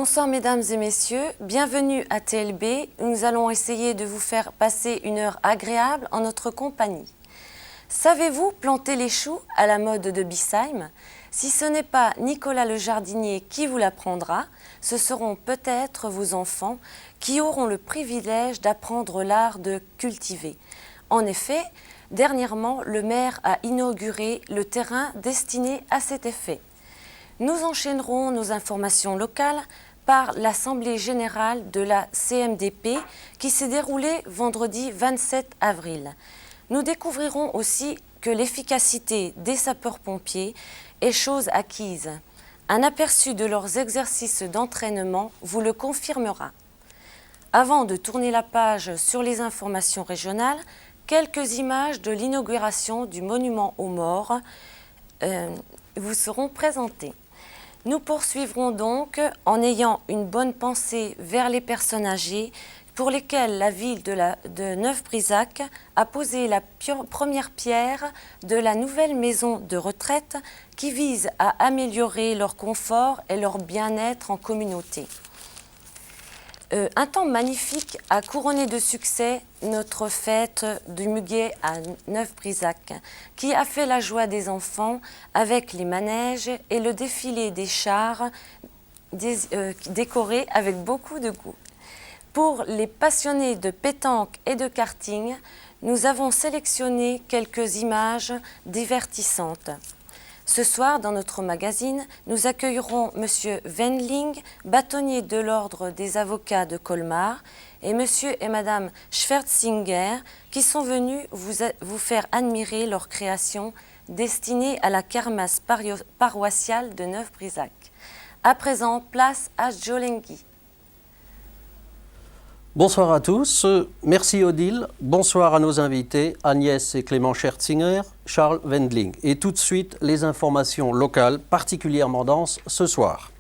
Bonsoir mesdames et messieurs, bienvenue à TLB. Nous allons essayer de vous faire passer une heure agréable en notre compagnie. Savez-vous planter les choux à la mode de Bissheim? Si ce n'est pas Nicolas le jardinier qui vous l'apprendra, ce seront peut-être vos enfants qui auront le privilège d'apprendre l'art de cultiver. En effet, dernièrement, le maire a inauguré le terrain destiné à cet effet. Nous enchaînerons nos informations locales par l'Assemblée générale de la CMDP qui s'est déroulée vendredi 27 avril. Nous découvrirons aussi que l'efficacité des sapeurs-pompiers est chose acquise. Un aperçu de leurs exercices d'entraînement vous le confirmera. Avant de tourner la page sur les informations régionales, quelques images de l'inauguration du monument aux morts vous seront présentées. Nous poursuivrons donc en ayant une bonne pensée vers les personnes âgées pour lesquelles la ville de Neuf-Brisach a posé la première pierre de la nouvelle maison de retraite qui vise à améliorer leur confort et leur bien-être en communauté. Un temps magnifique a couronné de succès notre fête du muguet à Neuf-Brisach, qui a fait la joie des enfants avec les manèges et le défilé des chars décorés avec beaucoup de goût. Pour les passionnés de pétanque et de karting, nous avons sélectionné quelques images divertissantes. Ce soir, dans notre magazine, nous accueillerons M. Wendling, bâtonnier de l'Ordre des avocats de Colmar, et M. et Mme Schwertzinger, qui sont venus vous faire admirer leur création destinée à la kermesse paroissiale de Neuf-Brisach. À présent, place à Jolenghi. Bonsoir à tous, merci Odile, bonsoir à nos invités Agnès et Clément Schertzinger, Charles Wendling. Et tout de suite, les informations locales particulièrement denses ce soir.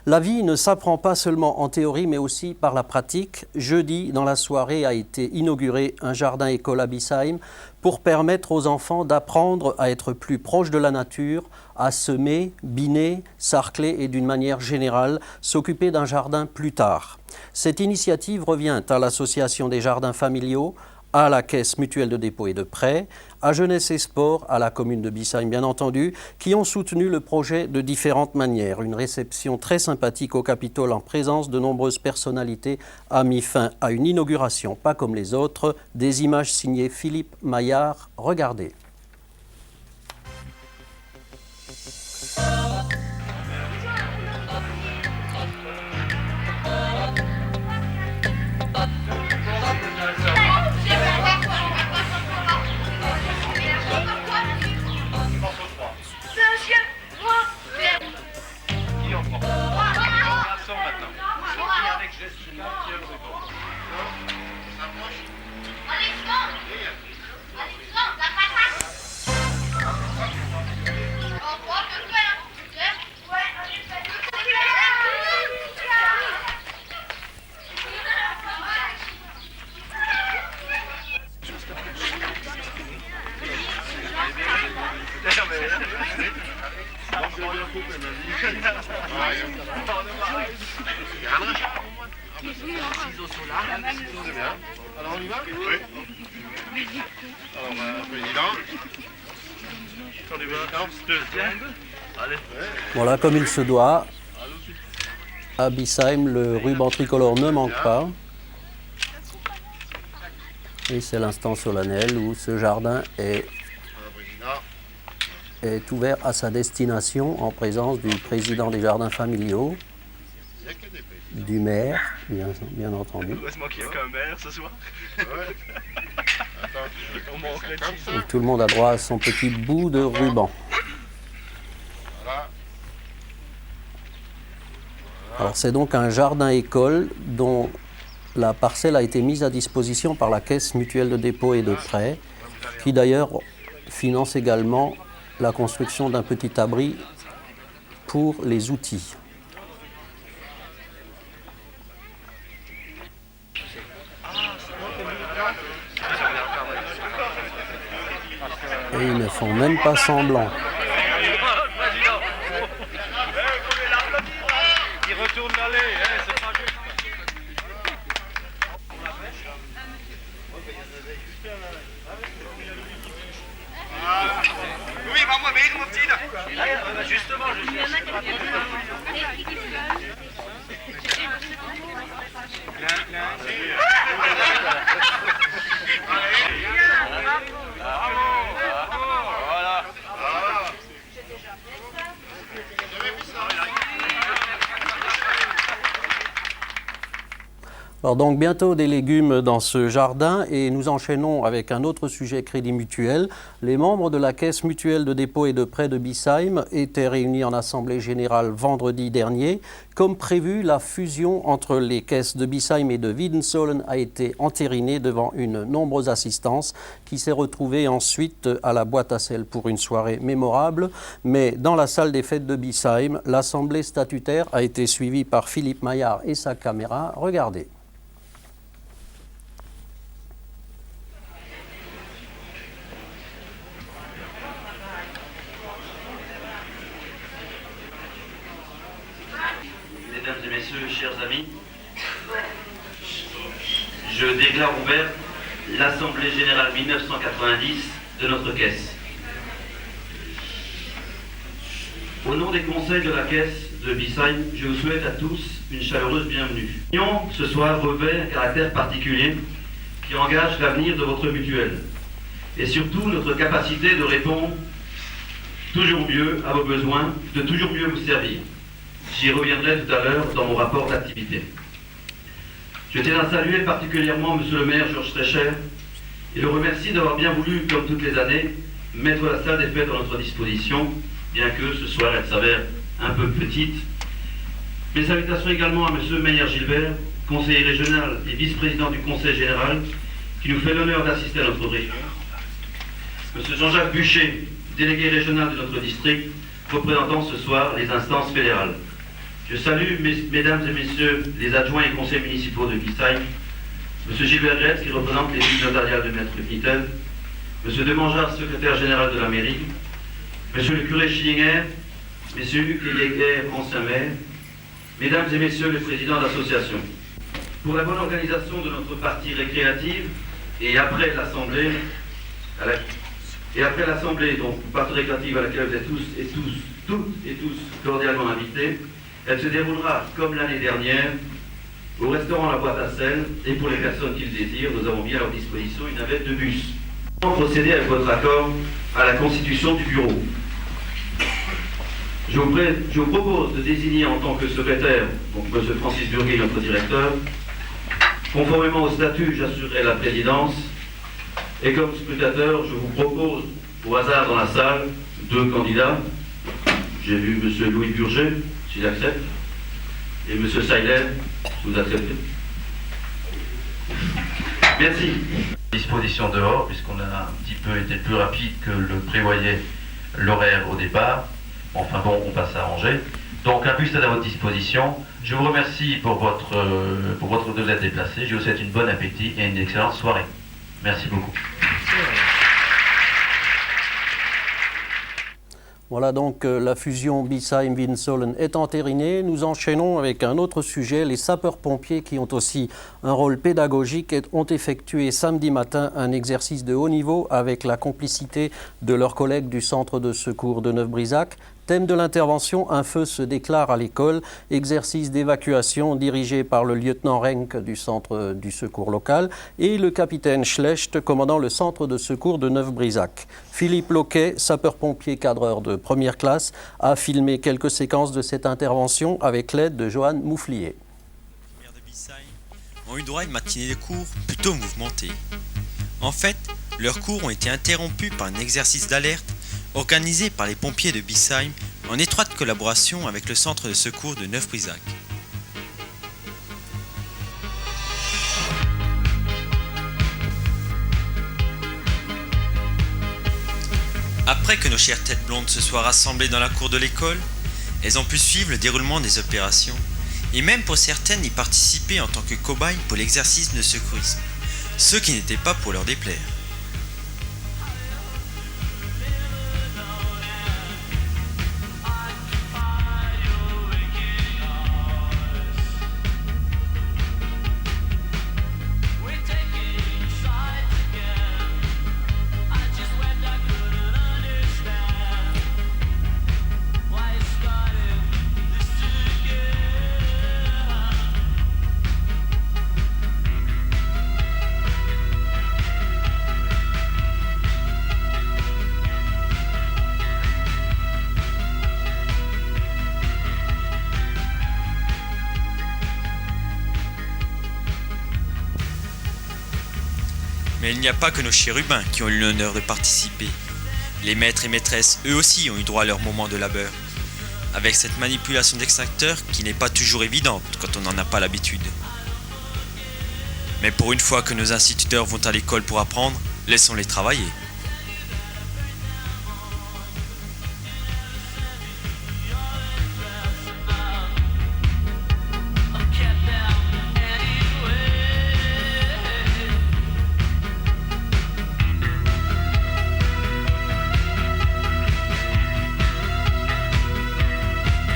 La vie ne s'apprend pas seulement en théorie mais aussi par la pratique. Jeudi, dans la soirée, a été inauguré un jardin-école à Bissheim pour permettre aux enfants d'apprendre à être plus proches de la nature, à semer, biner, sarcler et d'une manière générale s'occuper d'un jardin plus tard. Cette initiative revient à l'Association des jardins familiaux, à la Caisse mutuelle de dépôt et de prêt, à Jeunesse et Sport, à la commune de Bissheim bien entendu, qui ont soutenu le projet de différentes manières. Une réception très sympathique au Capitole en présence de nombreuses personnalités a mis fin à une inauguration pas comme les autres. Des images signées Philippe Maillard. Regardez. Alors on y va? Oui. Alors, président. Voilà, comme il se doit, à Bissheim, le ruban tricolore ne manque pas. Et c'est l'instant solennel où ce jardin est ouvert à sa destination en présence du président des jardins familiaux, du maire, bien entendu. Heureusement qu'il y a qu'un maire ce soir. Et tout le monde a droit à son petit bout de ruban. Alors c'est donc un jardin-école dont la parcelle a été mise à disposition par la Caisse mutuelle de dépôt et de prêt, qui d'ailleurs finance également la construction d'un petit abri pour les outils. Et ils ne font même pas semblant. Il retourne l'allée. obéir, mon petit là. Justement, je suis... Alors donc bientôt des légumes dans ce jardin et nous enchaînons avec un autre sujet Crédit Mutuel. Les membres de la Caisse mutuelle de dépôt et de prêt de Biesheim étaient réunis en assemblée générale vendredi dernier. Comme prévu, la fusion entre les caisses de Biesheim et de Wiedensolen a été entérinée devant une nombreuse assistance qui s'est retrouvée ensuite à la boîte à sel pour une soirée mémorable. Mais dans la salle des fêtes de Biesheim, l'assemblée statutaire a été suivie par Philippe Maillard et sa caméra. Regardez. Mesdames et messieurs, chers amis, je déclare ouverte l'Assemblée générale 1990 de notre caisse. Au nom des conseils de la caisse de Biesheim, je vous souhaite à tous une chaleureuse bienvenue. L'union ce soir revêt un caractère particulier qui engage l'avenir de votre mutuelle et surtout notre capacité de répondre toujours mieux à vos besoins, de toujours mieux vous servir. J'y reviendrai tout à l'heure dans mon rapport d'activité. Je tiens à saluer particulièrement Monsieur le maire Georges Strecher et le remercie d'avoir bien voulu, comme toutes les années, mettre la salle des fêtes à notre disposition, bien que ce soir elle s'avère un peu petite. Mes salutations également à Monsieur Meyer-Gilbert, conseiller régional et vice-président du Conseil général, qui nous fait l'honneur d'assister à notre réunion. Monsieur Jean-Jacques Buchet, délégué régional de notre district, représentant ce soir les instances fédérales. Je salue mesdames et messieurs les adjoints et conseils municipaux de Biesheim, M. Gilbert Gretz qui représente les villes notariales de Maître Knittel, M. Demangeard, secrétaire général de la mairie, M. le curé Schillinger, M. Luc Jäger, ancien maire, mesdames et messieurs les présidents d'associations. Pour la bonne organisation de notre partie récréative et après l'Assemblée, donc partie récréative à laquelle vous êtes toutes et tous cordialement invités, elle se déroulera comme l'année dernière au restaurant La Boîte à Sel et pour les personnes qui le désirent, nous avons mis à leur disposition une navette de bus. On va procéder avec votre accord à la constitution du bureau. Je vous propose de désigner en tant que secrétaire, donc M. Francis Burguet, notre directeur. Conformément au statut, j'assurerai la présidence. Et comme scrutateur, je vous propose au hasard dans la salle 2 candidats. J'ai vu M. Louis Burger, s'il accepte, et M. Seiler, si vous acceptez. Merci. Disposition dehors, puisqu'on a un petit peu été plus rapide que le prévoyait l'horaire au départ. Enfin bon, on va s'arranger. Donc un bus est à votre disposition. Je vous remercie pour votre de vous être déplacé. Je vous souhaite une bonne appétit et une excellente soirée. Merci beaucoup. Voilà donc la fusion Biesheim-Wiedensolen est entérinée. Nous enchaînons avec un autre sujet. Les sapeurs-pompiers qui ont aussi un rôle pédagogique ont effectué samedi matin un exercice de haut niveau avec la complicité de leurs collègues du centre de secours de Neuf-Brisach. Thème de l'intervention, un feu se déclare à l'école, exercice d'évacuation dirigé par le lieutenant Renck du centre du secours local et le capitaine Schlecht commandant le centre de secours de Neuf-Brisach. Philippe Loquet, sapeur-pompier cadreur de première classe, a filmé quelques séquences de cette intervention avec l'aide de Johan Mouflier. Les maires de Biesheim ont eu droit à une matinée de cours plutôt mouvementée. En fait, leurs cours ont été interrompus par un exercice d'alerte organisé par les pompiers de Biesheim en étroite collaboration avec le centre de secours de Neuf-Brisach. Après que nos chères têtes blondes se soient rassemblées dans la cour de l'école, elles ont pu suivre le déroulement des opérations et même pour certaines y participer en tant que cobayes pour l'exercice de secourisme, ce qui n'était pas pour leur déplaire. Mais il n'y a pas que nos chérubins qui ont eu l'honneur de participer. Les maîtres et maîtresses, eux aussi, ont eu droit à leur moment de labeur. Avec cette manipulation d'extracteurs qui n'est pas toujours évidente quand on n'en a pas l'habitude. Mais pour une fois que nos instituteurs vont à l'école pour apprendre, laissons-les travailler.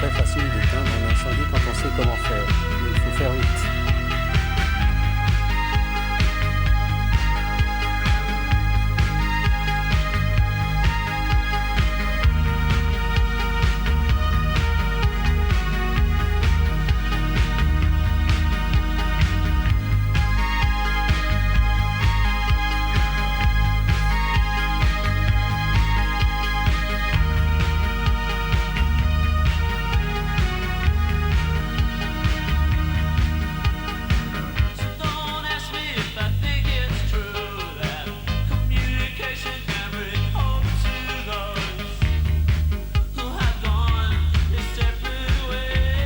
Très facile d'éteindre un incendie quand on sait comment faire. Il faut faire vite. Don't ask me if I think it's true that communication can bring hope to those who have gone their separate ways.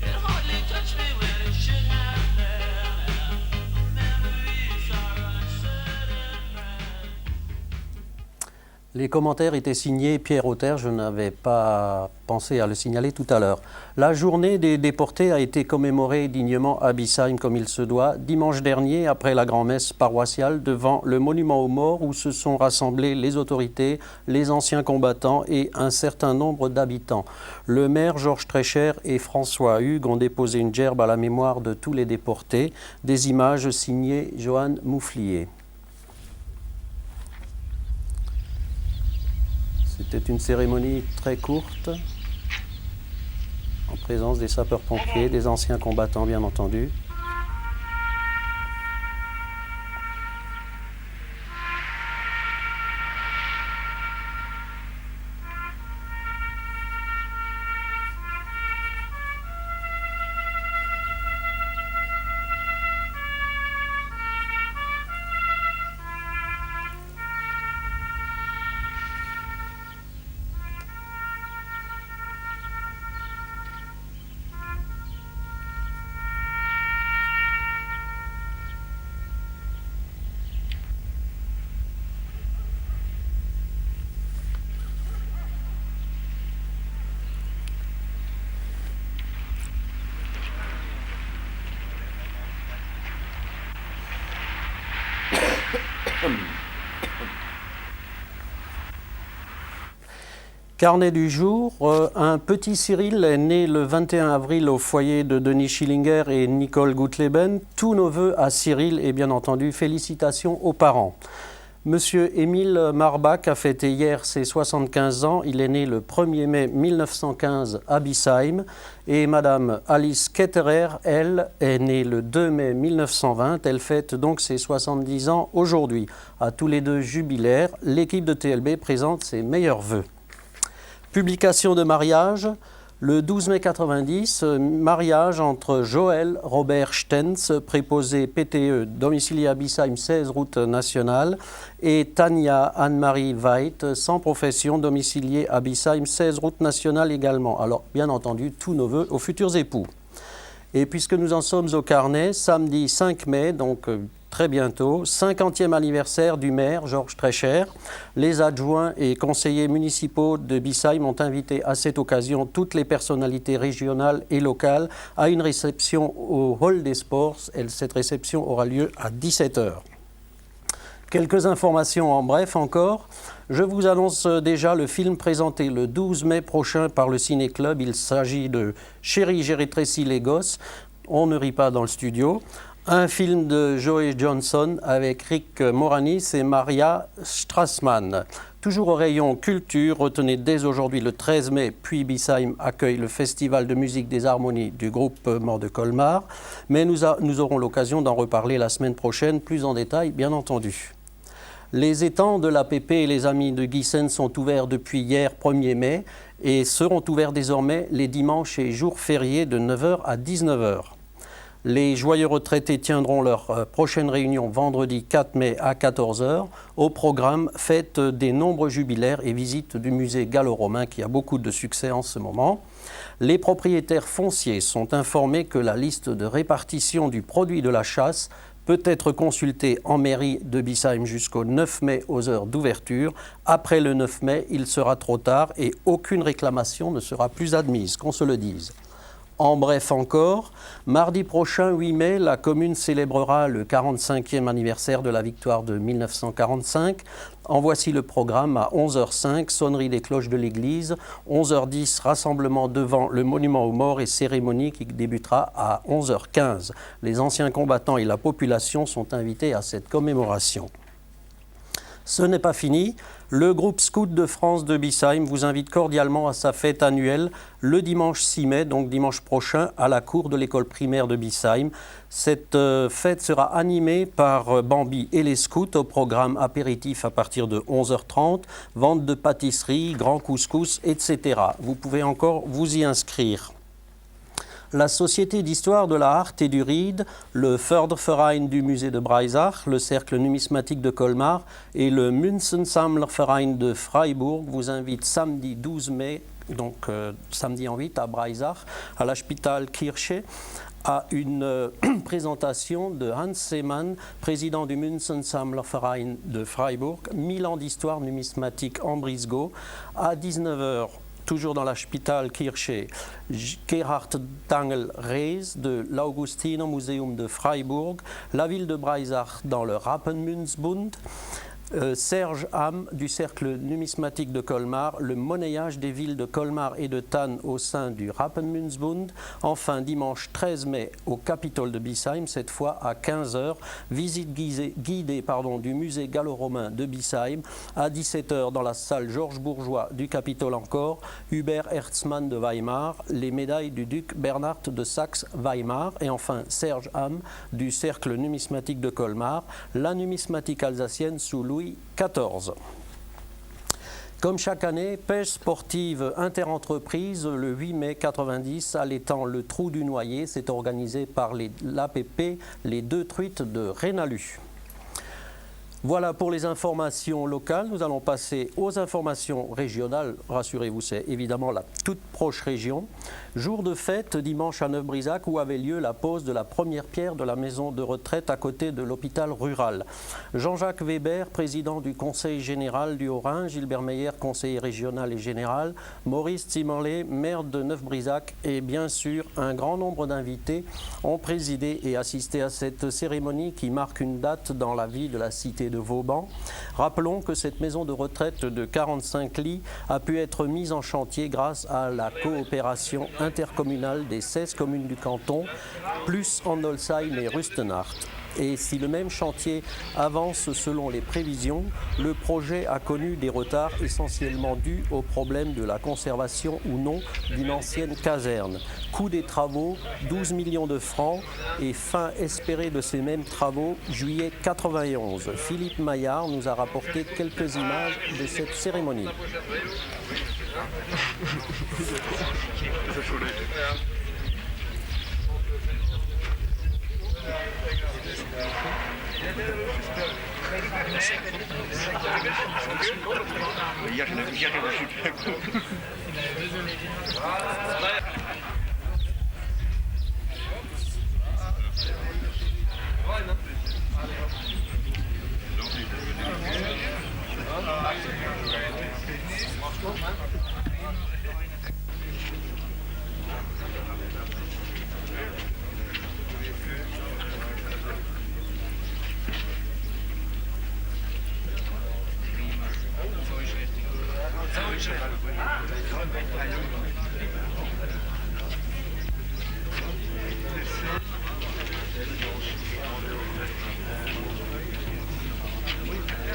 It hardly touched me when it should have been. Memories are uncertain. Les commentaires étaient signés Pierre Auter, je n'avais pas pensé à le signaler tout à l'heure. La journée des déportés a été commémorée dignement à Bissheim comme il se doit, dimanche dernier après la grand-messe paroissiale devant le monument aux morts où se sont rassemblés les autorités, les anciens combattants et un certain nombre d'habitants. Le maire Georges Trécher et François Hugues ont déposé une gerbe à la mémoire de tous les déportés, des images signées Johan Mouflier. C'était une cérémonie très courte, en présence des sapeurs-pompiers, des anciens combattants bien entendu. Carnet du jour, un petit Cyril est né le 21 avril au foyer de Denis Schillinger et Nicole Goutleben. Tous nos vœux à Cyril et bien entendu félicitations aux parents. Monsieur Émile Marbach a fêté hier ses 75 ans. Il est né le 1er mai 1915 à Bissheim. Et Madame Alice Ketterer, elle, est née le 2 mai 1920. Elle fête donc ses 70 ans aujourd'hui. À tous les deux jubilaires, l'équipe de TLB présente ses meilleurs vœux. Publication de mariage, le 12 mai 90, mariage entre Joël Robert Stenz, préposé PTE, domicilié à Bissheim 16 route nationale, et Tania Anne-Marie Veit, sans profession, domiciliée à Bissheim 16 route nationale également. Alors, bien entendu, tous nos vœux aux futurs époux. Et puisque nous en sommes au carnet, samedi 5 mai, donc très bientôt, 50e anniversaire du maire Georges Trécher. Les adjoints et conseillers municipaux de Bissheim ont invité à cette occasion toutes les personnalités régionales et locales à une réception au Hall des Sports. Et cette réception aura lieu à 17h. Quelques informations en bref encore. Je vous annonce déjà le film présenté le 12 mai prochain par le Ciné Club. Il s'agit de Chérie, j'ai rétréci les gosses. On ne rit pas dans le studio. Un film de Joey Johnson avec Rick Moranis et Maria Strassman. Toujours au rayon culture, retenez dès aujourd'hui le 13 mai, puis Bissheim accueille le Festival de musique des harmonies du groupe Mort de Colmar. Mais nous aurons l'occasion d'en reparler la semaine prochaine, plus en détail bien entendu. Les étangs de l'APP et les Amis de Giessen sont ouverts depuis hier 1er mai et seront ouverts désormais les dimanches et jours fériés de 9h à 19h. Les joyeux retraités tiendront leur prochaine réunion vendredi 4 mai à 14 h. Au programme, fête des nombres jubilaires et visite du musée gallo-romain qui a beaucoup de succès en ce moment. Les propriétaires fonciers sont informés que la liste de répartition du produit de la chasse peut être consultée en mairie de Biesheim jusqu'au 9 mai aux heures d'ouverture. Après le 9 mai, il sera trop tard et aucune réclamation ne sera plus admise, qu'on se le dise. En bref encore, mardi prochain, 8 mai, la commune célébrera le 45e anniversaire de la victoire de 1945. En voici le programme à 11h05, sonnerie des cloches de l'église, 11h10, rassemblement devant le monument aux morts et cérémonie qui débutera à 11h15. Les anciens combattants et la population sont invités à cette commémoration. Ce n'est pas fini. Le groupe Scout de France de Biesheim vous invite cordialement à sa fête annuelle le dimanche 6 mai, donc dimanche prochain, à la cour de l'école primaire de Biesheim. Cette fête sera animée par Bambi et les scouts au programme apéritif à partir de 11h30, vente de pâtisseries, grand couscous, etc. Vous pouvez encore vous y inscrire. La Société d'histoire de la Art et du Ried, le Förderverein du musée de Breisach, le Cercle numismatique de Colmar et le Münzensammlerverein de Freiburg vous invitent samedi 12 mai, donc samedi en 8 à Breisach, à la Spitalkirche, à une présentation de Hans Seemann, président du Münzensammlerverein de Freiburg, 1000 ans d'histoire numismatique en Brisgau, à 19 h. Toujours dans la Spitalkirche, Gerhard Dangel-Rees de l'Augustiner Museum de Freiburg, la ville de Breisach dans le Rappenmünzbund, Serge Ham du Cercle numismatique de Colmar, le monnayage des villes de Colmar et de Thann au sein du Rappenmünzbund. Enfin, dimanche 13 mai au Capitole de Biesheim, cette fois à 15 h, visite guidée du musée gallo-romain de Biesheim. À 17 h, dans la salle Georges Bourgeois du Capitole encore, Hubert Herzmann de Weimar, les médailles du duc Bernhard de Saxe-Weimar. Et enfin, Serge Ham du Cercle numismatique de Colmar, la numismatique alsacienne sous Louis XIV. Comme chaque année, pêche sportive interentreprises le 8 mai 90 à l'étang Le Trou du Noyer. C'est organisé par l'APP, les deux truites de Rénalu. Voilà pour les informations locales. Nous allons passer aux informations régionales. Rassurez-vous, c'est évidemment la toute proche région. Jour de fête dimanche à Neuf-Brisach où avait lieu la pose de la première pierre de la maison de retraite à côté de l'hôpital rural. Jean-Jacques Weber, président du Conseil général du Haut-Rhin, Gilbert Meyer, conseiller régional et général, Maurice Zimmerlet, maire de Neuf-Brisach et bien sûr un grand nombre d'invités ont présidé et assisté à cette cérémonie qui marque une date dans la vie de la cité de Vauban. Rappelons que cette maison de retraite de 45 lits a pu être mise en chantier grâce à la coopération intercommunale des 16 communes du canton, plus Andolsheim et Rustenart. Et si le même chantier avance selon les prévisions, le projet a connu des retards essentiellement dus au problème de la conservation ou non d'une ancienne caserne. Coût des travaux, 12 millions de francs et fin espérée de ces mêmes travaux, juillet 91. Philippe Maillard nous a rapporté quelques images de cette cérémonie.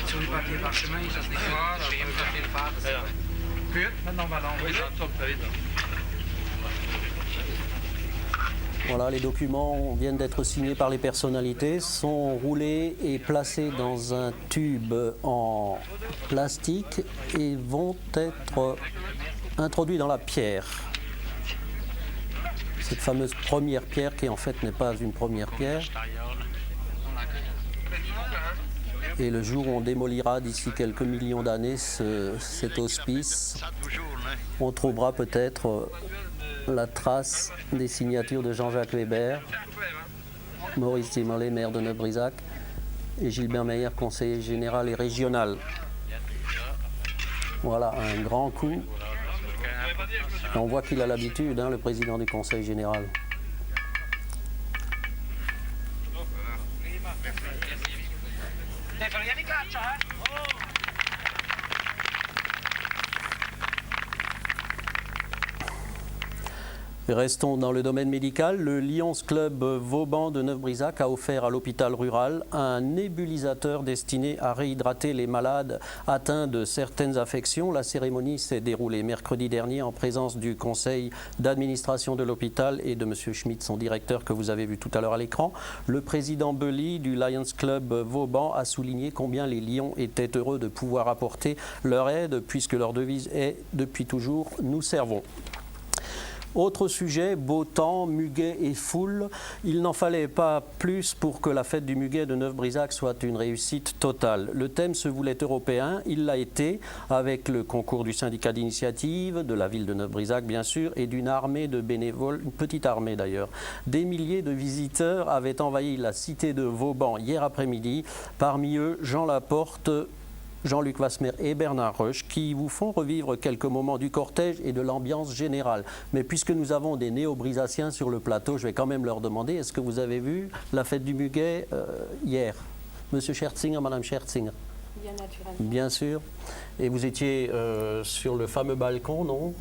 Sur le papier parchemin, ça se décore, j'ai rien papier de faire. Pute, mettre dans le ballon. Oui, j'entends très vite. Voilà, les documents viennent d'être signés par les personnalités, sont roulés et placés dans un tube en plastique et vont être introduits dans la pierre. cette fameuse première pierre qui en fait n'est pas une première pierre. Et le jour où on démolira d'ici quelques millions d'années cet hospice, on trouvera peut-être la trace des signatures de Jean-Jacques Weber, Maurice Timollet, maire de Neuf-Brisach, et Gilbert Meyer, conseiller général et régional. Voilà, un grand coup. Et on voit qu'il a l'habitude, hein, le président du conseil général. Restons dans le domaine médical. Le Lions Club Vauban de Neuf-Brisach a offert à l'hôpital rural un nébulisateur destiné à réhydrater les malades atteints de certaines affections. La cérémonie s'est déroulée mercredi dernier en présence du conseil d'administration de l'hôpital et de M. Schmitt, son directeur, que vous avez vu tout à l'heure à l'écran. Le président Belly du Lions Club Vauban a souligné combien les Lions étaient heureux de pouvoir apporter leur aide, puisque leur devise est depuis toujours « Nous servons ». Autre sujet, beau temps, muguet et foule. Il n'en fallait pas plus pour que la fête du muguet de Neuf-Brisach soit une réussite totale. Le thème se voulait européen, il l'a été, avec le concours du syndicat d'initiative, de la ville de Neuf-Brisach bien sûr, et d'une armée de bénévoles, une petite armée d'ailleurs. Des milliers de visiteurs avaient envahi la cité de Vauban hier après-midi, parmi eux Jean Laporte, Jean-Luc Wasmer et Bernard Reusch, qui vous font revivre quelques moments du cortège et de l'ambiance générale. Mais puisque nous avons des néo-brisaciens sur le plateau, je vais quand même leur demander, est-ce que vous avez vu la fête du muguet hier? Monsieur Scherzinger, Madame Scherzinger? Bien naturellement. Bien sûr. Et vous étiez sur le fameux balcon, non?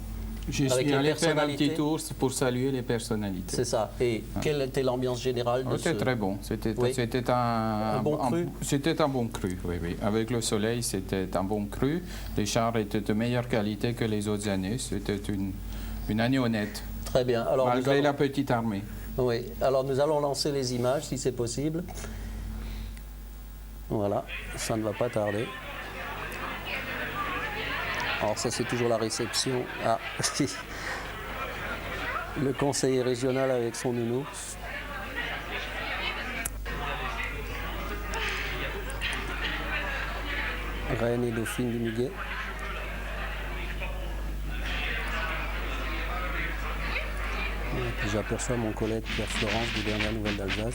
Je suis allé faire un petit tour pour saluer les personnalités. C'est ça. Et quelle était l'ambiance générale de C'était très bon. C'était un bon cru. C'était un bon cru, oui, oui. Avec le soleil, c'était un bon cru. Les chars étaient de meilleure qualité que les autres années. C'était une année honnête. Très bien. Alors, malgré la petite armée. Oui. Alors nous allons lancer les images, si c'est possible. Voilà. Ça ne va pas tarder. Alors ça c'est toujours la réception. Ah, le conseiller régional avec son nounou. Reine et dauphine du muguet. Et puis j'aperçois mon collègue Pierre Florence du Dernières Nouvelles d'Alsace.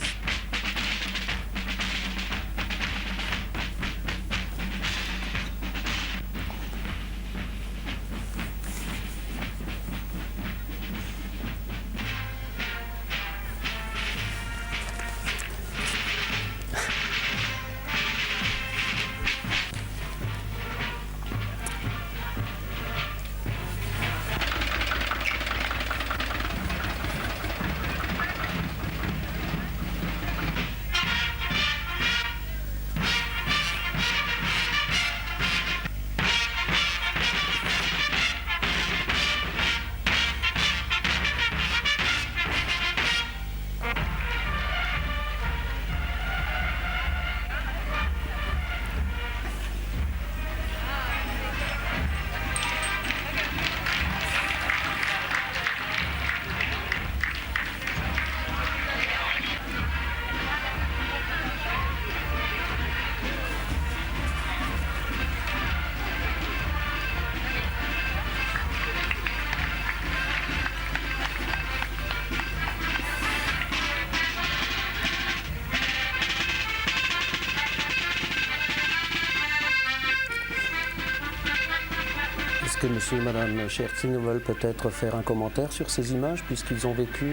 Est-ce que monsieur et madame Scherzinger veulent peut-être faire un commentaire sur ces images, puisqu'ils ont vécu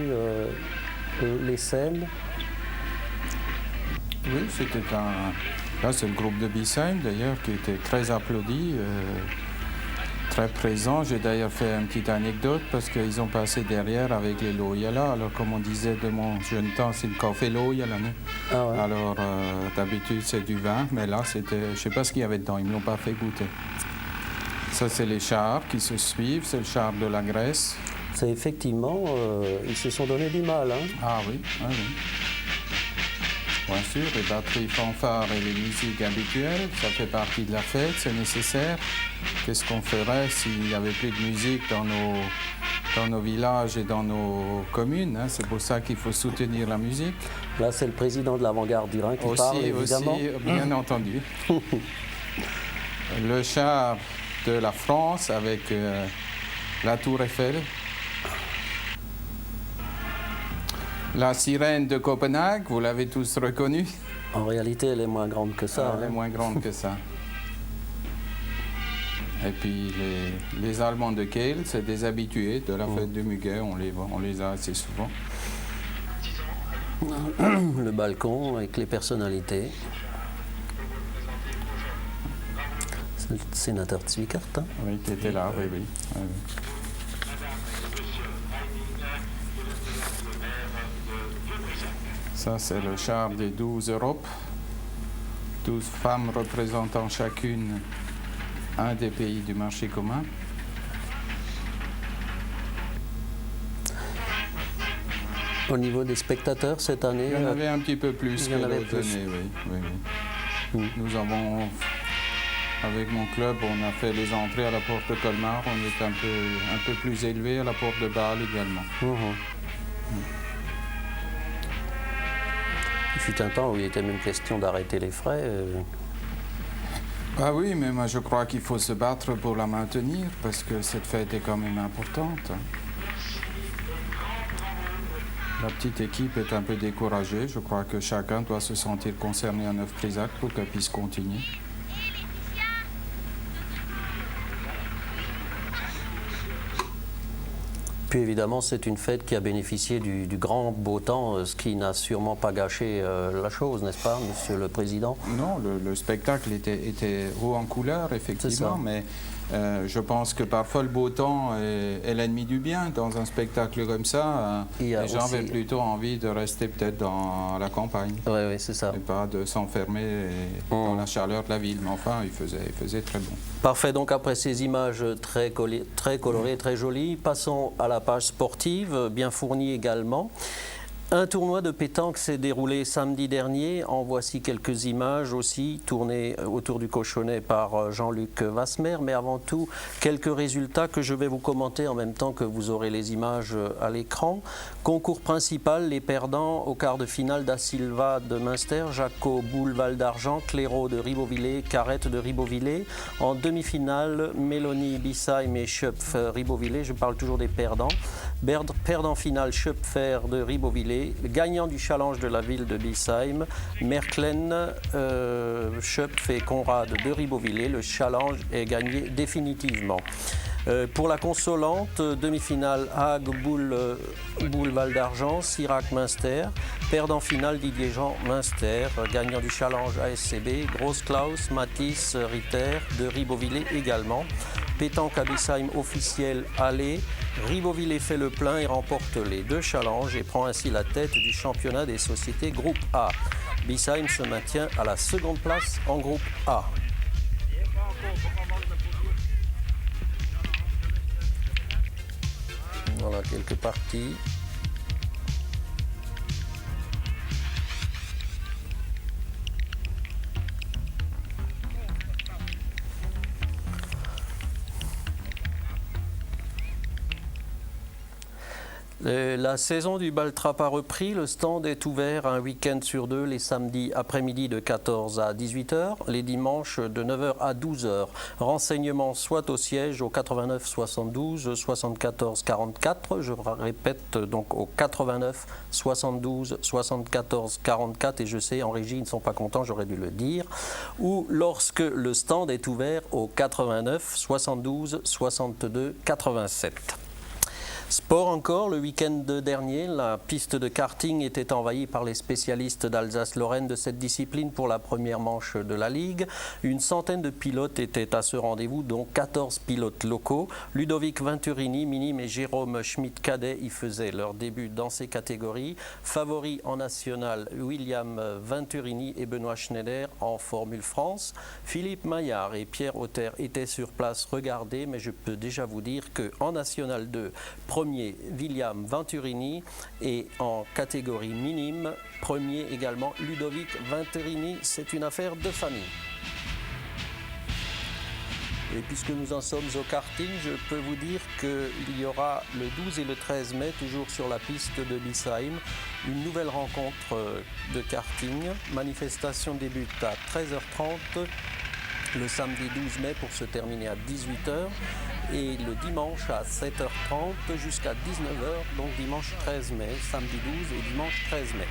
les scènes? Oui, c'était Là, c'est le groupe de Bissheim, d'ailleurs, qui était très applaudi, très présent. J'ai d'ailleurs fait une petite anecdote, parce qu'ils ont passé derrière avec les Loyala. Alors, comme on disait de mon jeune temps, c'est le café Loyala, non? Ah ouais. Alors, d'habitude, c'est du vin, mais là, c'était... Je ne sais pas ce qu'il y avait dedans, ils ne me l'ont pas fait goûter. Ça, c'est les chars qui se suivent, c'est le char de la Grèce. C'est effectivement, ils se sont donné du mal. Hein. Ah oui, ah oui. Bien sûr, les batteries fanfares et les musiques habituelles, ça fait partie de la fête, c'est nécessaire. Qu'est-ce qu'on ferait s'il n'y avait plus de musique dans nos villages et dans nos communes. Hein. C'est pour ça qu'il faut soutenir la musique. Là, c'est le président de l'Avant-Garde du Rhin qui parle, évidemment. Aussi, bien entendu. Le char de la France avec la Tour Eiffel. La sirène de Copenhague, vous l'avez tous reconnue. En réalité, elle est moins grande que ça. Elle est moins grande que ça. Et puis les Allemands de Kehl, c'est des habitués de la fête de Muguet, on les a assez souvent. Le balcon avec les personnalités. C'est le sénateur Zwickert. Hein? Oui, qui était là, oui. Ça, c'est le char des 12 Europes. 12 femmes représentant chacune un des pays du marché commun. Au niveau des spectateurs, cette année... Il y en avait un petit peu plus que l'autre année, oui. Nous avons, avec mon club, on a fait les entrées à la porte de Colmar. On est un peu plus élevé à la porte de Bâle également. Il fut un temps où il était même question d'arrêter les frais. Ah oui, mais moi je crois qu'il faut se battre pour la maintenir parce que cette fête est quand même importante. La petite équipe est un peu découragée. Je crois que chacun doit se sentir concerné à Neuf-Prisac pour qu'elle puisse continuer. Puis évidemment, c'est une fête qui a bénéficié du grand beau temps, ce qui n'a sûrement pas gâché la chose, n'est-ce pas, Monsieur le Président? Non, le spectacle était haut en couleur, effectivement, mais je pense que parfois le beau temps est l'ennemi du bien. Dans un spectacle comme ça, les gens avaient plutôt envie de rester peut-être dans la campagne. Oui, c'est ça. Et pas de s'enfermer dans la chaleur de la ville. Mais enfin, il faisait très bon. Parfait, donc après ces images très colorées, très jolies, passons à la page sportive, bien fournie également. Un tournoi de pétanque s'est déroulé samedi dernier. En voici quelques images aussi, tournées autour du cochonnet par Jean-Luc Vasmer. Mais avant tout, quelques résultats que je vais vous commenter en même temps que vous aurez les images à l'écran. Concours principal, les perdants au quart de finale Da Silva de Münster, Jaco Boule-Val d'Argent, Clairaut de Ribeauvillé, Carrette de Ribeauvillé. En demi-finale, Mélanie Bissheim et Schöpf Ribeauvillé. Je parle toujours des perdants. Perdant final, Schöpfer de Ribeauvillé. Gagnant du challenge de la ville de Bissheim, Merklen, Schöpf et Conrad de Ribeauvillé. Le challenge est gagné définitivement. Pour la consolante, demi-finale Hague, Boule-Val d'Argent, Sirac, Münster. Perdant finale Didier Jean, Münster. Gagnant du challenge ASCB, Gross Klaus, Matisse, Ritter de Ribeauvillé également. Pétanque à Bissheim officiel aller. Ribeauvillé fait le plein et remporte les deux challenges et prend ainsi la tête du championnat des sociétés groupe A. Bissheim se maintient à la seconde place en groupe A. Voilà quelques parties. La saison du Baltrap a repris. Le stand est ouvert un week-end sur deux, les samedis après-midi de 14 à 18h, les dimanches de 9h à 12h. Renseignements soit au siège au 89 72 74 44, je répète donc au 89 72 74 44, et je sais en régie ils ne sont pas contents, j'aurais dû le dire, ou lorsque le stand est ouvert au 89 72 62 87. Sport encore, le week-end dernier, la piste de karting était envahie par les spécialistes d'Alsace-Lorraine de cette discipline pour la première manche de la Ligue. Une centaine de pilotes étaient à ce rendez-vous, dont 14 pilotes locaux. Ludovic Venturini, minime, et Jérôme Schmidt-Cadet y faisaient leur début dans ces catégories. Favoris en national, William Venturini et Benoît Schneider en Formule France. Philippe Maillard et Pierre Auter étaient sur place, regardez, mais je peux déjà vous dire qu'en national 2, premier William Venturini, et en catégorie minime, premier également Ludovic Venturini. C'est une affaire de famille. Et puisque nous en sommes au karting, je peux vous dire qu'il y aura le 12 et le 13 mai, toujours sur la piste de Biesheim, une nouvelle rencontre de karting. Manifestation débute à 13h30 le samedi 12 mai pour se terminer à 18h et le dimanche à 7h30 jusqu'à 19h, donc dimanche 13 mai, samedi 12 et dimanche 13 mai.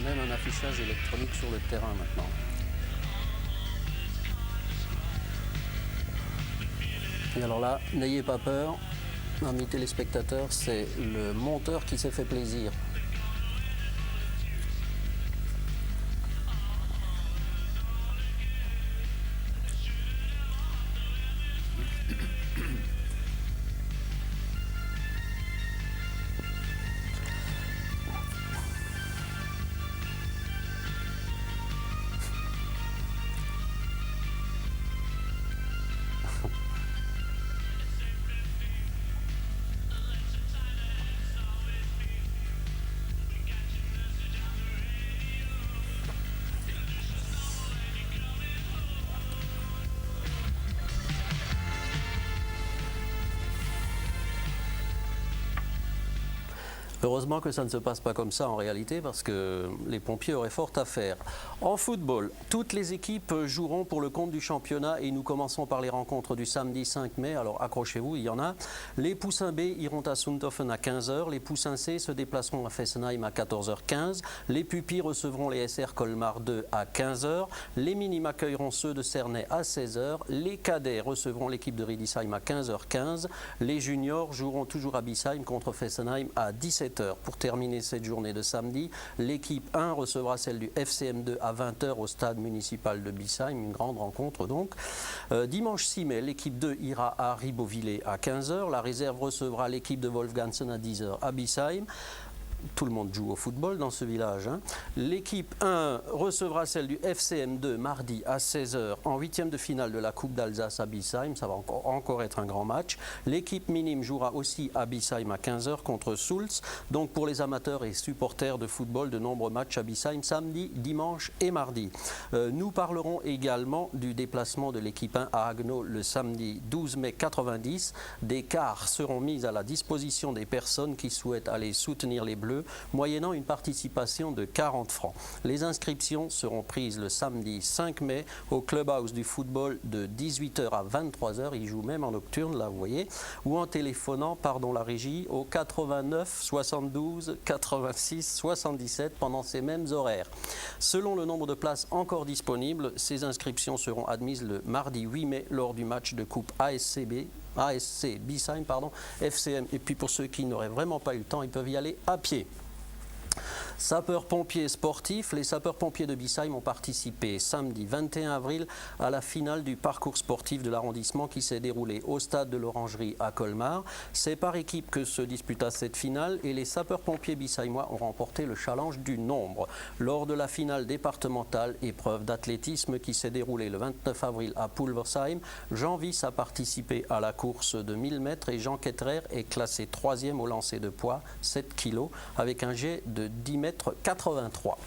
Même un affichage électronique sur le terrain maintenant. Et alors là, n'ayez pas peur, amis téléspectateurs, c'est le monteur qui s'est fait plaisir. Heureusement que ça ne se passe pas comme ça en réalité parce que les pompiers auraient fort à faire. En football, toutes les équipes joueront pour le compte du championnat et nous commençons par les rencontres du samedi 5 mai. Alors accrochez-vous, il y en a. Les poussins B iront à Sundhofen à 15h. Les poussins C se déplaceront à Fessenheim à 14h15. Les pupilles recevront les SR Colmar 2 à 15h. Les minimes accueilleront ceux de Cernay à 16h. Les cadets recevront l'équipe de Riedisheim à 15h15. Les juniors joueront toujours à Biesheim contre Fessenheim à 17h. Pour terminer cette journée de samedi, l'équipe 1 recevra celle du FCM2 à 20h au stade municipal de Biesheim, une grande rencontre donc. Dimanche 6 mai, l'équipe 2 ira à Ribeauvillé à 15h. La réserve recevra l'équipe de Wolfgantzen à 10h à Biesheim. Tout le monde joue au football dans ce village. L'équipe 1 recevra celle du FCM2 mardi à 16h en 8e de finale de la Coupe d'Alsace à Biesheim. Ça va encore être un grand match. L'équipe minime jouera aussi à Biesheim à 15h contre Sulz. Donc pour les amateurs et supporters de football, de nombreux matchs à Biesheim samedi, dimanche et mardi. Nous parlerons également du déplacement de l'équipe 1 à Haguenau le samedi 12 mai 90. Des cars seront mis à la disposition des personnes qui souhaitent aller soutenir les Bleus moyennant une participation de 40 francs. Les inscriptions seront prises le samedi 5 mai au clubhouse du football de 18h à 23h. Ils jouent même en nocturne, là vous voyez, ou en téléphonant, pardon la régie, au 89 72 86 77 pendant ces mêmes horaires. Selon le nombre de places encore disponibles, ces inscriptions seront admises le mardi 8 mai lors du match de coupe ASC Biesheim, FCM. Et puis pour ceux qui n'auraient vraiment pas eu le temps, ils peuvent y aller à pied. Sapeurs-pompiers sportifs, les sapeurs-pompiers de Biesheim ont participé samedi 21 avril à la finale du parcours sportif de l'arrondissement qui s'est déroulé au stade de l'Orangerie à Colmar. C'est par équipe que se disputa cette finale et les sapeurs-pompiers biesheimois ont remporté le challenge du nombre. Lors de la finale départementale, épreuve d'athlétisme qui s'est déroulée le 29 avril à Pulversheim, Jean Wyss a participé à la course de 1000 mètres et Jean Ketterer est classé 3e au lancer de poids, 7 kg, avec un jet de 10 mètres 83.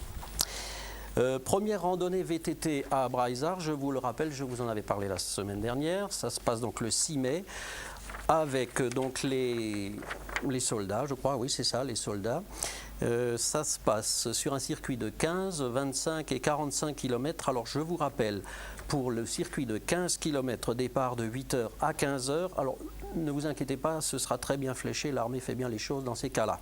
Première randonnée VTT à Breisach, je vous le rappelle, je vous en avais parlé la semaine dernière. Ça se passe donc le 6 mai avec donc les soldats, je crois, oui c'est ça, les soldats. Ça se passe sur un circuit de 15, 25 et 45 km. Alors je vous rappelle, pour le circuit de 15 km, départ de 8h à 15h. Alors ne vous inquiétez pas, ce sera très bien fléché, l'armée fait bien les choses dans ces cas-là.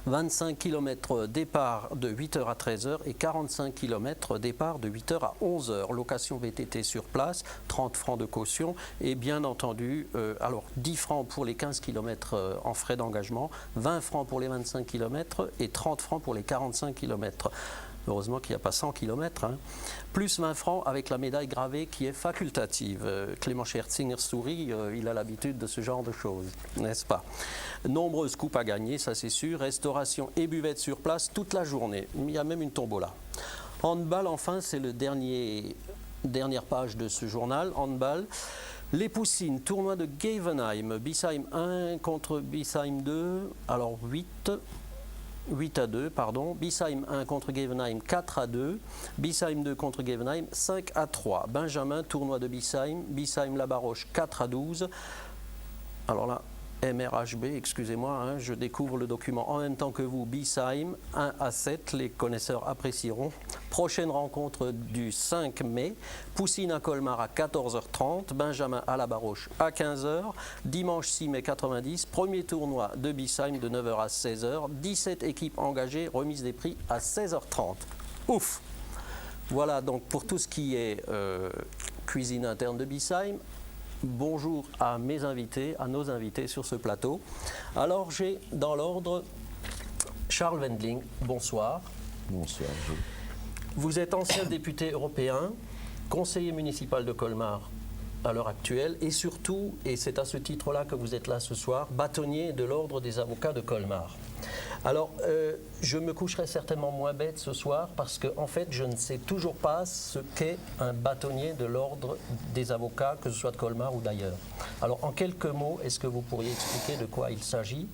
25 km départ de 8h à 13h et 45 km départ de 8h à 11h. Location VTT sur place, 30 francs de caution et bien entendu, alors 10 francs pour les 15 km en frais d'engagement, 20 francs pour les 25 km et 30 francs pour les 45 km. Heureusement qu'il n'y a pas 100 km. Plus 20 francs avec la médaille gravée qui est facultative. Clément Schertzinger sourit, il a l'habitude de ce genre de choses, n'est-ce pas? Nombreuses coupes à gagner, ça c'est sûr. Restauration et buvette sur place toute la journée. Il y a même une tombola. Handball, enfin, c'est le dernière page de ce journal. Handball. Les Poussines, tournoi de Gevenheim. Biesheim 1 contre Biesheim 2. Alors 8 à 2, pardon. Biesheim 1 contre Gevenheim 4 à 2. Biesheim 2 contre Gevenheim 5 à 3. Benjamin, tournoi de Biesheim. Biesheim-Labaroche 4 à 12. Alors là, MRHB, excusez-moi, je découvre le document en même temps que vous. Biesheim 1 à 7, les connaisseurs apprécieront. Prochaine rencontre du 5 mai. Poussine à Colmar à 14h30. Benjamin à Labaroche à 15h. Dimanche 6 mai 90. Premier tournoi de Biesheim de 9h à 16h. 17 équipes engagées. Remise des prix à 16h30. Ouf! Voilà donc pour tout ce qui est cuisine interne de Biesheim. Bonjour à mes invités, à nos invités sur ce plateau. Alors j'ai dans l'ordre Charles Wendling, bonsoir. Bonsoir. Vous êtes ancien député européen, conseiller municipal de Colmar à l'heure actuelle et surtout, et c'est à ce titre-là que vous êtes là ce soir, bâtonnier de l'ordre des avocats de Colmar. Alors, je me coucherai certainement moins bête ce soir parce que, en fait, je ne sais toujours pas ce qu'est un bâtonnier de l'ordre des avocats, que ce soit de Colmar ou d'ailleurs. Alors, en quelques mots, est-ce que vous pourriez expliquer de quoi il s'agit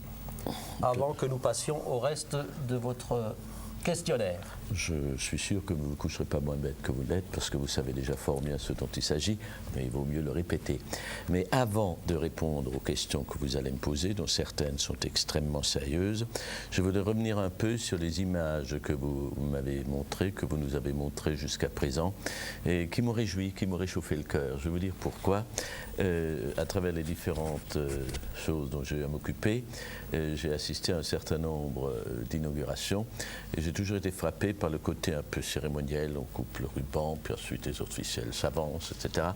avant que nous passions au reste de votre questionnaire? Je suis sûr que vous ne vous coucherez pas moins bête que vous l'êtes parce que vous savez déjà fort bien ce dont il s'agit, mais il vaut mieux le répéter. Mais avant de répondre aux questions que vous allez me poser, dont certaines sont extrêmement sérieuses, je voudrais revenir un peu sur les images que vous m'avez montrées, que vous nous avez montrées jusqu'à présent, et qui m'ont réjoui, qui m'ont réchauffé le cœur. Je vais vous dire pourquoi. À travers les différentes choses dont j'ai eu à m'occuper, j'ai assisté à un certain nombre d'inaugurations et j'ai toujours été frappé par le côté un peu cérémoniel. On coupe le ruban, puis ensuite les officiels s'avancent, etc.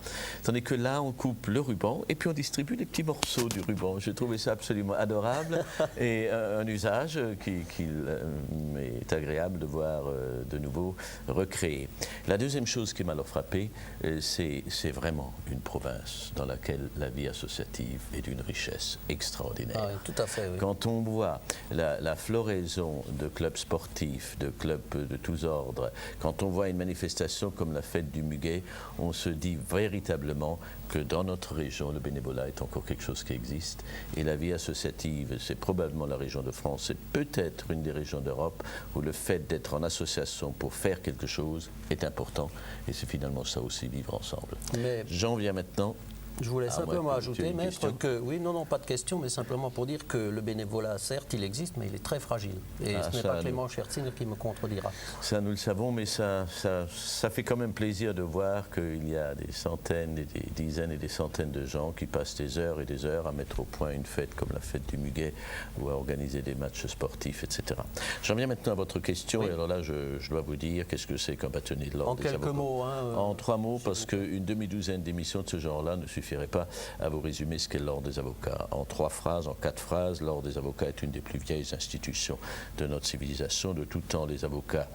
Tandis que là, on coupe le ruban et puis on distribue les petits morceaux du ruban. J'ai trouvé ça absolument adorable et un usage qui est agréable de voir de nouveau recréé. La deuxième chose qui m'a alors frappé, c'est vraiment une province dans laquelle la vie associative est d'une richesse extraordinaire. Ah oui, tout à fait, oui. Quand on voit la floraison de clubs sportifs, de clubs de tous ordres, quand on voit une manifestation comme la fête du Muguet, on se dit véritablement que dans notre région, le bénévolat est encore quelque chose qui existe. Et la vie associative, c'est probablement la région de France, c'est peut-être une des régions d'Europe où le fait d'être en association pour faire quelque chose est important. Et c'est finalement ça aussi, vivre ensemble. Mais j'en viens maintenant. Je voulais simplement ajouter, maître, que, oui, non, pas de question, mais simplement pour dire que le bénévolat, certes, il existe, mais il est très fragile. Et ce n'est pas Clément Schertzinger qui me contredira. Ça, nous le savons, mais ça fait quand même plaisir de voir qu'il y a des centaines, et des dizaines et des centaines de gens qui passent des heures et des heures à mettre au point une fête comme la fête du Muguet ou à organiser des matchs sportifs, etc. J'en viens maintenant à votre question, oui. Et alors là, je dois vous dire qu'est-ce que c'est qu'un bâtonnier de l'ordre des avocats. En quelques mots. En 3 mots, parce qu'une demi-douzaine d'émissions de ce genre-là ne suffirait pas à vous résumer ce qu'est l'ordre des avocats. En 3 phrases, en 4 phrases, l'ordre des avocats est une des plus vieilles institutions de notre civilisation. De tout temps, les avocats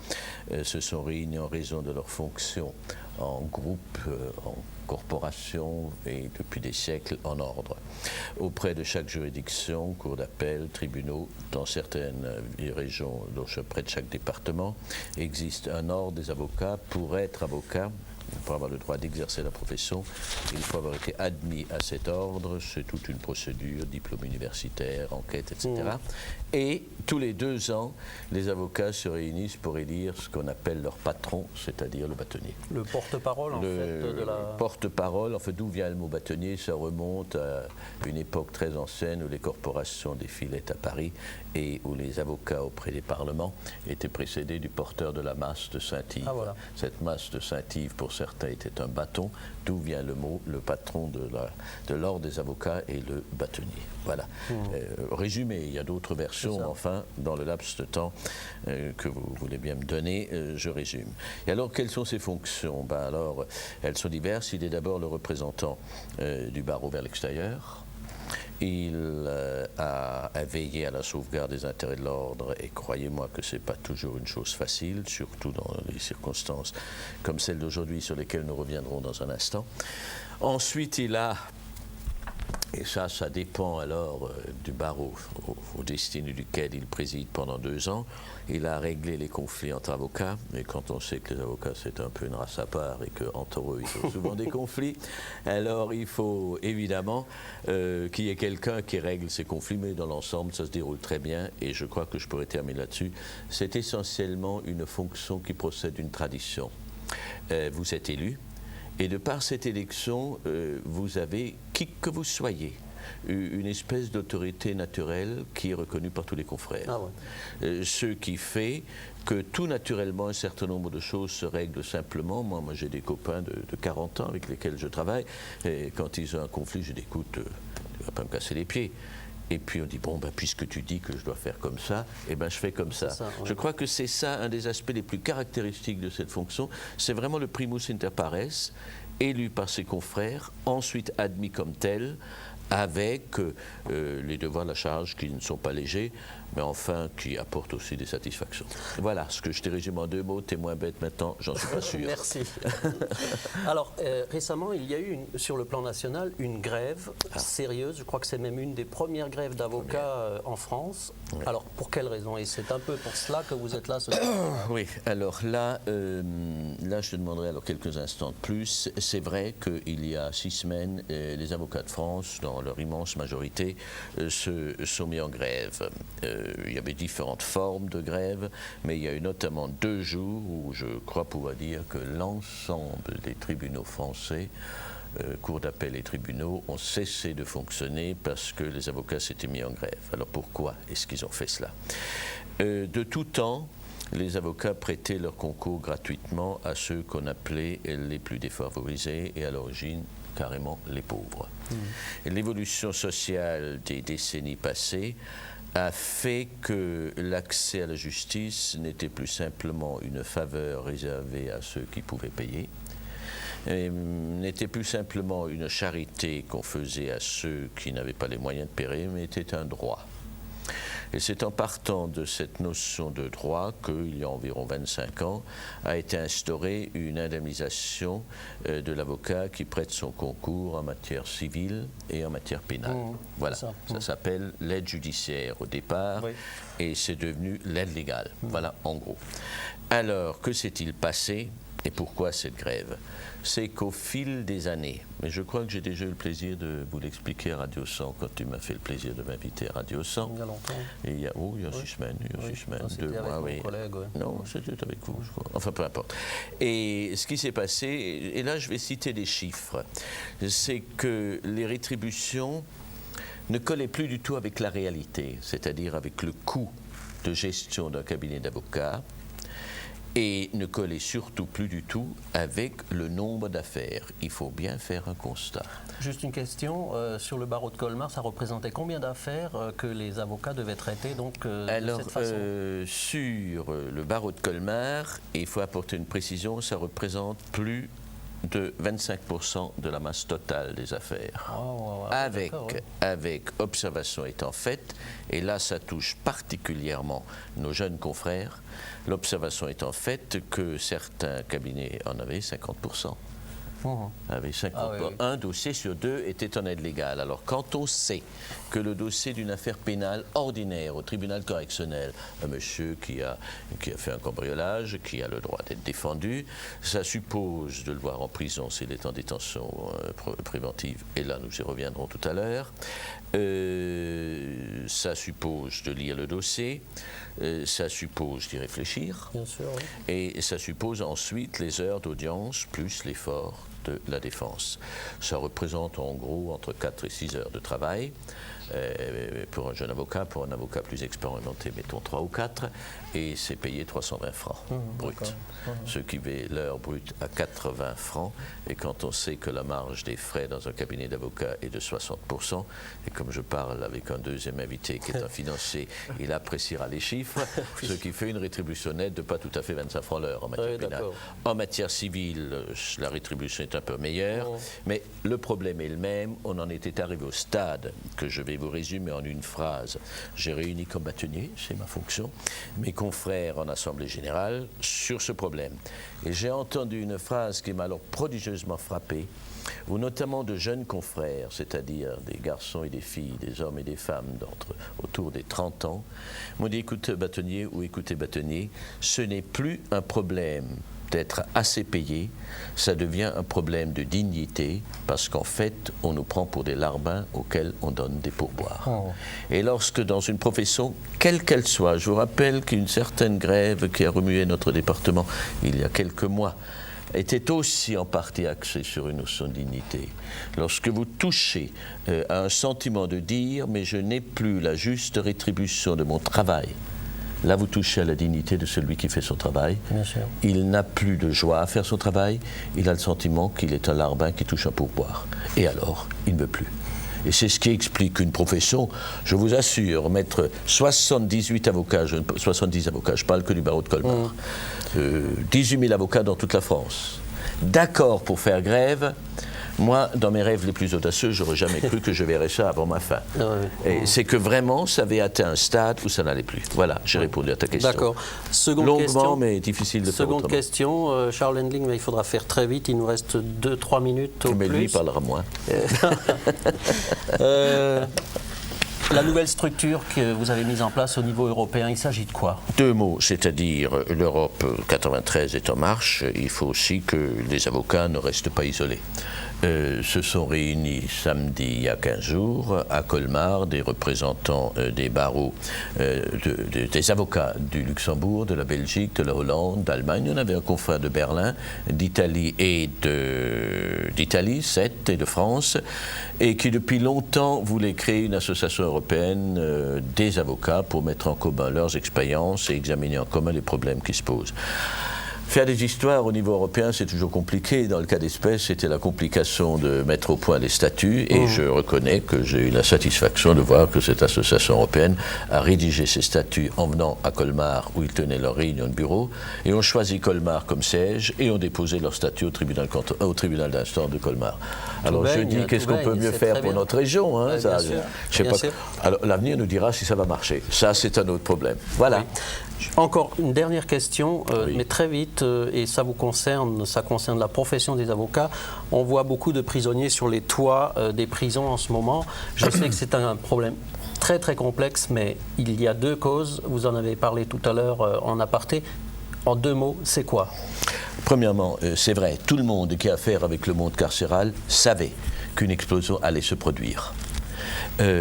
se sont réunis en raison de leurs fonctions en groupe, en corporation et depuis des siècles en ordre. Auprès de chaque juridiction, cour d'appel, tribunaux, dans certaines régions, près de chaque département, existe un ordre des avocats. Pour être avocat, pour avoir le droit d'exercer la profession, il faut avoir été admis à cet ordre. C'est toute une procédure, diplôme universitaire, enquête, etc. Et tous les 2 ans, les avocats se réunissent pour élire ce qu'on appelle leur patron, c'est-à-dire le bâtonnier. Le porte-parole, en fait, de la... porte-parole, en fait, d'où vient le mot bâtonnier? Ça remonte à une époque très ancienne où les corporations défilaient à Paris et où les avocats auprès des parlements étaient précédés du porteur de la masse de Saint-Yves. Ah, voilà. Cette masse de Saint-Yves, pour certains était un bâton, d'où vient le mot, le patron de l'ordre des avocats et le bâtonnier. Voilà. Résumé, il y a d'autres versions, enfin, dans le laps de temps que vous voulez bien me donner, je résume. Et alors, quelles sont ses fonctions? Ben alors, elles sont diverses. Il est d'abord le représentant du barreau vers l'extérieur. Il a veillé à la sauvegarde des intérêts de l'ordre et croyez-moi que ce n'est pas toujours une chose facile, surtout dans les circonstances comme celles d'aujourd'hui sur lesquelles nous reviendrons dans un instant. Ensuite, il a, et ça dépend alors du barreau au destiné duquel il préside pendant 2 ans, il a réglé les conflits entre avocats, et quand on sait que les avocats c'est un peu une race à part et qu'entre eux ils ont souvent des conflits, alors il faut évidemment qu'il y ait quelqu'un qui règle ces conflits, mais dans l'ensemble ça se déroule très bien, et je crois que je pourrais terminer là-dessus. C'est essentiellement une fonction qui procède d'une tradition. Vous êtes élu, et de par cette élection, vous avez, qui que vous soyez, une espèce d'autorité naturelle qui est reconnue par tous les confrères. Ah ouais. Ce qui fait que tout naturellement, un certain nombre de choses se règlent simplement. Moi j'ai des copains de 40 ans avec lesquels je travaille, et quand ils ont un conflit, je dis écoute, tu ne vas pas me casser les pieds. Et puis on dit, bon, ben, puisque tu dis que je dois faire comme ça, eh ben, je fais comme ça. Ouais. Je crois que c'est ça, un des aspects les plus caractéristiques de cette fonction. C'est vraiment le primus inter pares, élu par ses confrères, ensuite admis comme tel, avec les devoirs de la charge qui ne sont pas légers, mais enfin qui apportent aussi des satisfactions. Voilà ce que je t'ai résumé en 2 mots. T'es moins bête maintenant, j'en suis pas sûr. Merci. Alors, récemment, il y a eu, sur le plan national, une grève sérieuse. Je crois que c'est même une des premières grèves d'avocats en France. Oui. Alors, pour quelle raison? Et c'est un peu pour cela que vous êtes là ce soir. Oui, alors là, je te demanderai alors quelques instants de plus. C'est vrai qu'il y a 6 semaines, les avocats de France, dans leur immense majorité, se sont mis en grève. Il y avait différentes formes de grève, mais il y a eu notamment 2 jours où je crois pouvoir dire que l'ensemble des tribunaux français, cours d'appel et tribunaux, ont cessé de fonctionner parce que les avocats s'étaient mis en grève. Alors pourquoi est-ce qu'ils ont fait cela? De tout temps, les avocats prêtaient leur concours gratuitement à ceux qu'on appelait les plus défavorisés et à l'origine carrément les pauvres. Et l'évolution sociale des décennies passées a fait que l'accès à la justice n'était plus simplement une faveur réservée à ceux qui pouvaient payer, n'était plus simplement une charité qu'on faisait à ceux qui n'avaient pas les moyens de payer, mais était un droit. Et c'est en partant de cette notion de droit qu'il y a environ 25 ans a été instaurée une indemnisation de l'avocat qui prête son concours en matière civile et en matière pénale. Voilà, ça s'appelle l'aide judiciaire au départ, oui. Et c'est devenu l'aide légale. Voilà, en gros. Alors, que s'est-il passé? Et pourquoi cette grève? C'est qu'au fil des années, mais je crois que j'ai déjà eu le plaisir de vous l'expliquer à Radio 100 quand tu m'as fait le plaisir de m'inviter à Radio 100. Il y a longtemps. Et il y a 6 semaines, 2 mois, oui. Collègue, ouais. Non, c'était avec vous, je crois. Enfin, peu importe. Et ce qui s'est passé, et là je vais citer des chiffres, c'est que les rétributions ne collaient plus du tout avec la réalité, c'est-à-dire avec le coût de gestion d'un cabinet d'avocats, et ne collait surtout plus du tout avec le nombre d'affaires. Il faut bien faire un constat. Juste une question, sur le barreau de Colmar, ça représentait combien d'affaires que les avocats devaient traiter donc, alors, de cette façon? Sur le barreau de Colmar, il faut apporter une précision, ça représente plus de 25% de la masse totale des affaires. Avec observation étant faite, et là ça touche particulièrement nos jeunes confrères, l'observation étant faite que certains cabinets en avaient 50%. Avec 50%. Un dossier sur 2 était en aide légale. Alors quand on sait que le dossier d'une affaire pénale ordinaire au tribunal correctionnel, un monsieur qui a fait un cambriolage, qui a le droit d'être défendu, ça suppose de le voir en prison s'il est en détention préventive, et là nous y reviendrons tout à l'heure, ça suppose de lire le dossier, ça suppose d'y réfléchir. Bien sûr, oui. Et ça suppose ensuite les heures d'audience plus l'effort de la défense. Ça représente en gros entre 4 et 6 heures de travail. pour un jeune avocat. Pour un avocat plus expérimenté, mettons 3 ou 4, et c'est payé 320 francs brut. Ce qui met l'heure brute à 80 francs. Et quand on sait que la marge des frais dans un cabinet d'avocat est de 60%, et comme je parle avec un deuxième invité qui est un financier, il appréciera les chiffres, ce qui fait une rétribution nette de pas tout à fait 25 francs l'heure en matière pénale. En matière civile, la rétribution est un peu meilleure, mais le problème est le même. On en était arrivé au stade que je vais vous résumer en une phrase. J'ai réuni comme bâtonnier, c'est ma fonction, mes confrères en Assemblée Générale sur ce problème. Et j'ai entendu une phrase qui m'a alors prodigieusement frappé, où notamment de jeunes confrères, c'est-à-dire des garçons et des filles, des hommes et des femmes autour des 30 ans, m'ont dit: écoute bâtonnier ou écoutez bâtonnier, ce n'est plus un problème d'être assez payé, ça devient un problème de dignité, parce qu'en fait, on nous prend pour des larbins auxquels on donne des pourboires. Et lorsque dans une profession, quelle qu'elle soit, je vous rappelle qu'une certaine grève qui a remué notre département il y a quelques mois, était aussi en partie axée sur une notion de dignité. Lorsque vous touchez à un sentiment de dire « mais je n'ai plus la juste rétribution de mon travail », là, vous touchez à la dignité de celui qui fait son travail. Bien sûr. Il n'a plus de joie à faire son travail. Il a le sentiment qu'il est un larbin qui touche un pourboire. Et alors, il ne veut plus. Et c'est ce qui explique une profession, je vous assure, mettre 70 avocats, je parle que du barreau de Colmar, 18 000 avocats dans toute la France, d'accord pour faire grève. Moi, dans mes rêves les plus audacieux, j'aurais jamais cru que je verrais ça avant ma fin. Et c'est que vraiment, ça avait atteint un stade où ça n'allait plus. Voilà, j'ai répondu à ta question. D'accord. Longuement, question, mais difficile de faire autrement. Seconde question, Charles Wendling, mais il faudra faire très vite, il nous reste 2-3 minutes au plus. Mais lui, il parlera moins. La nouvelle structure que vous avez mise en place au niveau européen, il s'agit de quoi? 2 mots, c'est-à-dire l'Europe 93 est en marche, il faut aussi que les avocats ne restent pas isolés. Se sont réunis samedi il y a 15 jours à Colmar des représentants des barreaux, des avocats du Luxembourg, de la Belgique, de la Hollande, d'Allemagne. On avait un confrère de Berlin, d'Italie 7 et de France, et qui depuis longtemps voulait créer une association européenne des avocats pour mettre en commun leurs expériences et examiner en commun les problèmes qui se posent. Faire des histoires au niveau européen, c'est toujours compliqué. Dans le cas d'espèce, c'était la complication de mettre au point les statuts. Et je reconnais que j'ai eu la satisfaction de voir que cette association européenne a rédigé ses statuts en venant à Colmar, où ils tenaient leur réunion de bureau. Et ont choisi Colmar comme siège et ont déposé leur statut au tribunal d'instance de Colmar. Alors je dis, qu'est-ce qu'on peut mieux faire pour notre région, hein, ça, je sais pas. Alors l'avenir nous dira si ça va marcher. Ça, c'est un autre problème. Voilà. Oui. Encore une dernière question, mais très vite, et ça vous concerne, ça concerne la profession des avocats. On voit beaucoup de prisonniers sur les toits des prisons en ce moment. Je sais que c'est un problème très très complexe, mais il y a 2 causes. Vous en avez parlé tout à l'heure en aparté. En 2 mots, c'est quoi? Premièrement, c'est vrai, tout le monde qui a affaire avec le monde carcéral savait qu'une explosion allait se produire.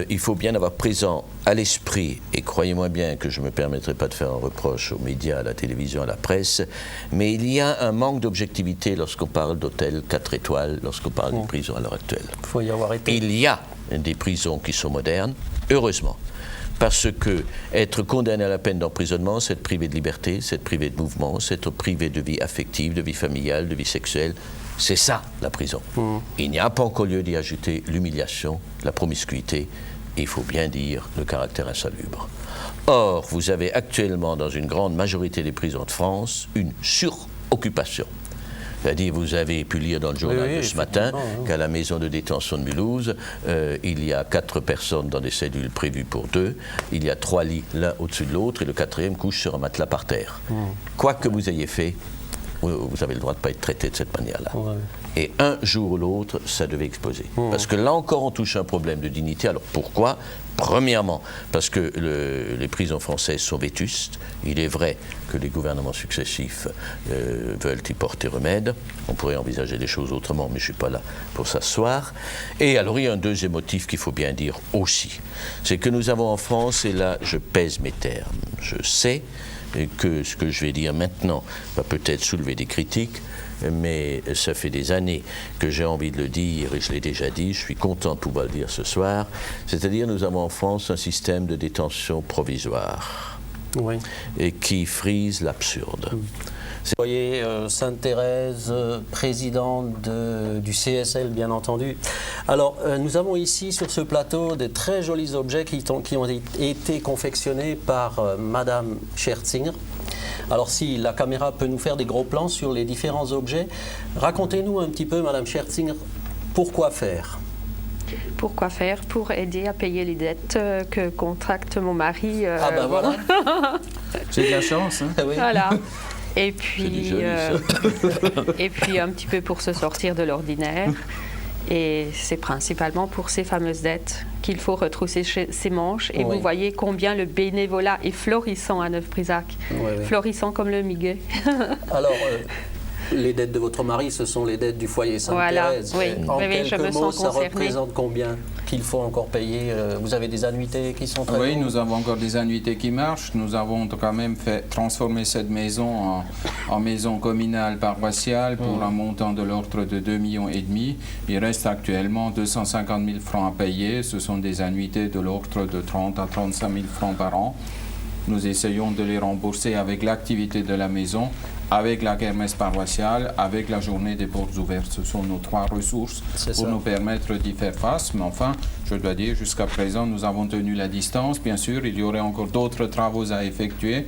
Il faut bien avoir présent à l'esprit, et croyez-moi bien que je ne me permettrai pas de faire un reproche aux médias, à la télévision, à la presse, mais il y a un manque d'objectivité lorsqu'on parle d'hôtels 4 étoiles, lorsqu'on parle de prisons à l'heure actuelle. Il faut y avoir été. Il y a des prisons qui sont modernes, heureusement. Parce que être condamné à la peine d'emprisonnement, c'est être privé de liberté, c'est être privé de mouvement, c'est être privé de vie affective, de vie familiale, de vie sexuelle. C'est ça, la prison. Il n'y a pas encore lieu d'y ajouter l'humiliation, la promiscuité, et il faut bien dire le caractère insalubre. Or, vous avez actuellement, dans une grande majorité des prisons de France, une suroccupation. C'est-à-dire, vous avez pu lire dans le journal de ce matin qu'à la maison de détention de Mulhouse, il y a 4 personnes dans des cellules prévues pour 2. Il y a 3 lits, l'un au-dessus de l'autre, et le 4e couche sur un matelas par terre. Quoi que vous ayez fait, vous avez le droit de ne pas être traité de cette manière-là. Et un jour ou l'autre, ça devait exploser. Parce que là encore, on touche un problème de dignité. Alors pourquoi ? Premièrement, parce que les prisons françaises sont vétustes. Il est vrai que les gouvernements successifs veulent y porter remède. On pourrait envisager des choses autrement, mais je ne suis pas là pour s'asseoir. Et alors, il y a un deuxième motif qu'il faut bien dire aussi. C'est que nous avons en France, et là, je pèse mes termes, je sais que ce que je vais dire maintenant va peut-être soulever des critiques, mais ça fait des années que j'ai envie de le dire, et je l'ai déjà dit, je suis content de pouvoir le dire ce soir, c'est-à-dire nous avons en France un système de détention provisoire et qui frise l'absurde. Vous voyez, Sainte-Thérèse, présidente du CSL, bien entendu. Alors, nous avons ici, sur ce plateau, de très jolis objets qui ont été confectionnés par Madame Scherzinger. Alors, si la caméra peut nous faire des gros plans sur les différents objets, racontez-nous un petit peu, Madame Scherzinger, pourquoi faire ? Pourquoi faire? Pour aider à payer les dettes que contracte mon mari. Ah ben voilà. J'ai de la chance. Hein. Oui. Voilà. Et puis, joli, et puis un petit peu pour se sortir de l'ordinaire. Et c'est principalement pour ces fameuses dettes qu'il faut retrousser ses manches. Et vous voyez combien le bénévolat est florissant à Neuf-Brisach. Florissant comme le muguet. Alors, les dettes de votre mari, ce sont les dettes du foyer Sainte-Thérèse. Voilà, oui. En Oui, quelques je me mots, sens ça concernée. représente combien qu'il faut encore payer? Vous avez des annuités qui sont très Oui, lourdes. nous avons encore des annuités qui marchent. Nous avons quand même transformé cette maison en maison communale paroissiale pour un montant de l'ordre de 2,5 millions. Il reste actuellement 250 000 francs à payer. Ce sont des annuités de l'ordre de 30 à 35 000 francs par an. Nous essayons de les rembourser avec l'activité de la maison, avec la kermesse paroissiale, avec la journée des portes ouvertes. Ce sont nos 3 ressources pour nous permettre d'y faire face. Mais enfin, je dois dire, jusqu'à présent, nous avons tenu la distance. Bien sûr, il y aurait encore d'autres travaux à effectuer.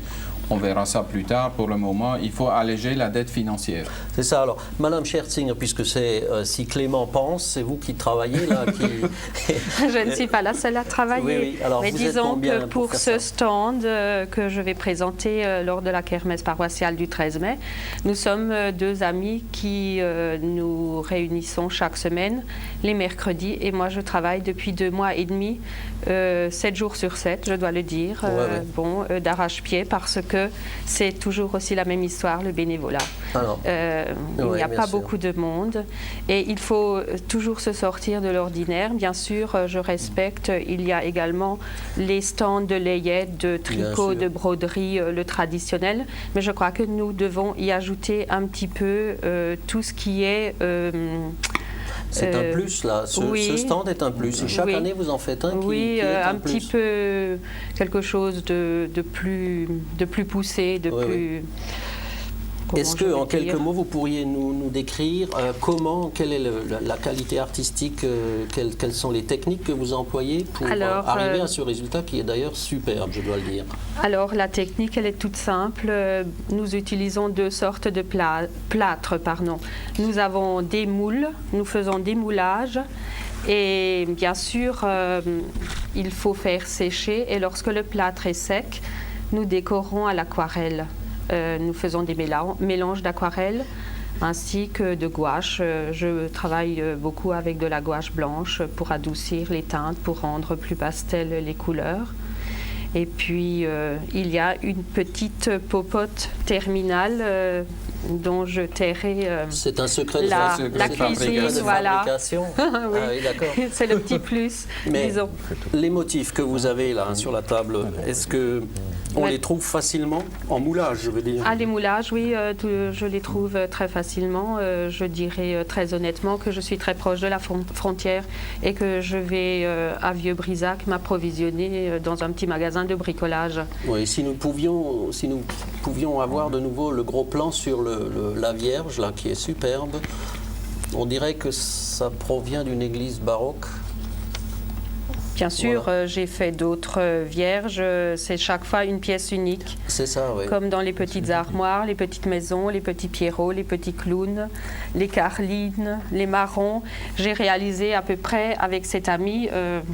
On verra ça plus tard. Pour le moment, il faut alléger la dette financière. C'est ça. Alors, Madame Scherzinger, puisque c'est si Clément pense, c'est vous qui travaillez là. Je ne suis pas la seule à travailler. Oui, oui. Alors, mais vous êtes disons combien que pour faire ce ça stand que je vais présenter lors de la kermesse paroissiale du 13 mai, nous sommes 2 amis qui nous réunissons chaque semaine, les mercredis. Et moi, je travaille depuis 2 mois et demi, 7 jours sur 7, je dois le dire, d'arrache-pied, parce que c'est toujours aussi la même histoire, le bénévolat. Il n'y a pas beaucoup de monde et il faut toujours se sortir de l'ordinaire. Bien sûr, je respecte, il y a également les stands de layette, de tricot, de broderie, le traditionnel, mais je crois que nous devons y ajouter un petit peu tout ce qui est... c'est un plus, là. Ce stand est un plus. Et chaque année, vous en faites un qui est un plus. Petit peu quelque chose de plus poussé, de plus... Est-ce que, en quelques mots, vous pourriez nous décrire quelle est la qualité artistique, quelles sont les techniques que vous employez pour arriver à ce résultat qui est d'ailleurs superbe, je dois le dire? Alors, la technique, elle est toute simple. Nous utilisons 2 sortes de plâtres. Nous avons des moules, nous faisons des moulages. Et bien sûr, il faut faire sécher. Et lorsque le plâtre est sec, nous décorons à l'aquarelle. Nous faisons des mélanges d'aquarelle ainsi que de gouache. Je travaille beaucoup avec de la gouache blanche pour adoucir les teintes, pour rendre plus pastel les couleurs. Et puis, il y a une petite popote terminale dont je tairai c'est un secret de la cuisine, voilà. Fabrication. Oui. Ah oui, d'accord. C'est le petit plus, disons. Les motifs que vous avez là sur la table, est-ce que on les trouve facilement en moulage, je veux dire? Les moulages, oui, je les trouve très facilement. Je dirais très honnêtement que je suis très proche de la frontière et que je vais à Vieux-Brisach m'approvisionner dans un petit magasin de bricolage. Oui, si nous pouvions avoir de nouveau le gros plan sur la Vierge, là, qui est superbe, on dirait que ça provient d'une église baroque. Bien sûr, j'ai fait d'autres vierges. C'est chaque fois une pièce unique. C'est ça, oui. Comme dans les petites armoires, les petites maisons, les petits pierrots, les petits clowns, les carlines, les marrons. J'ai réalisé à peu près avec cet ami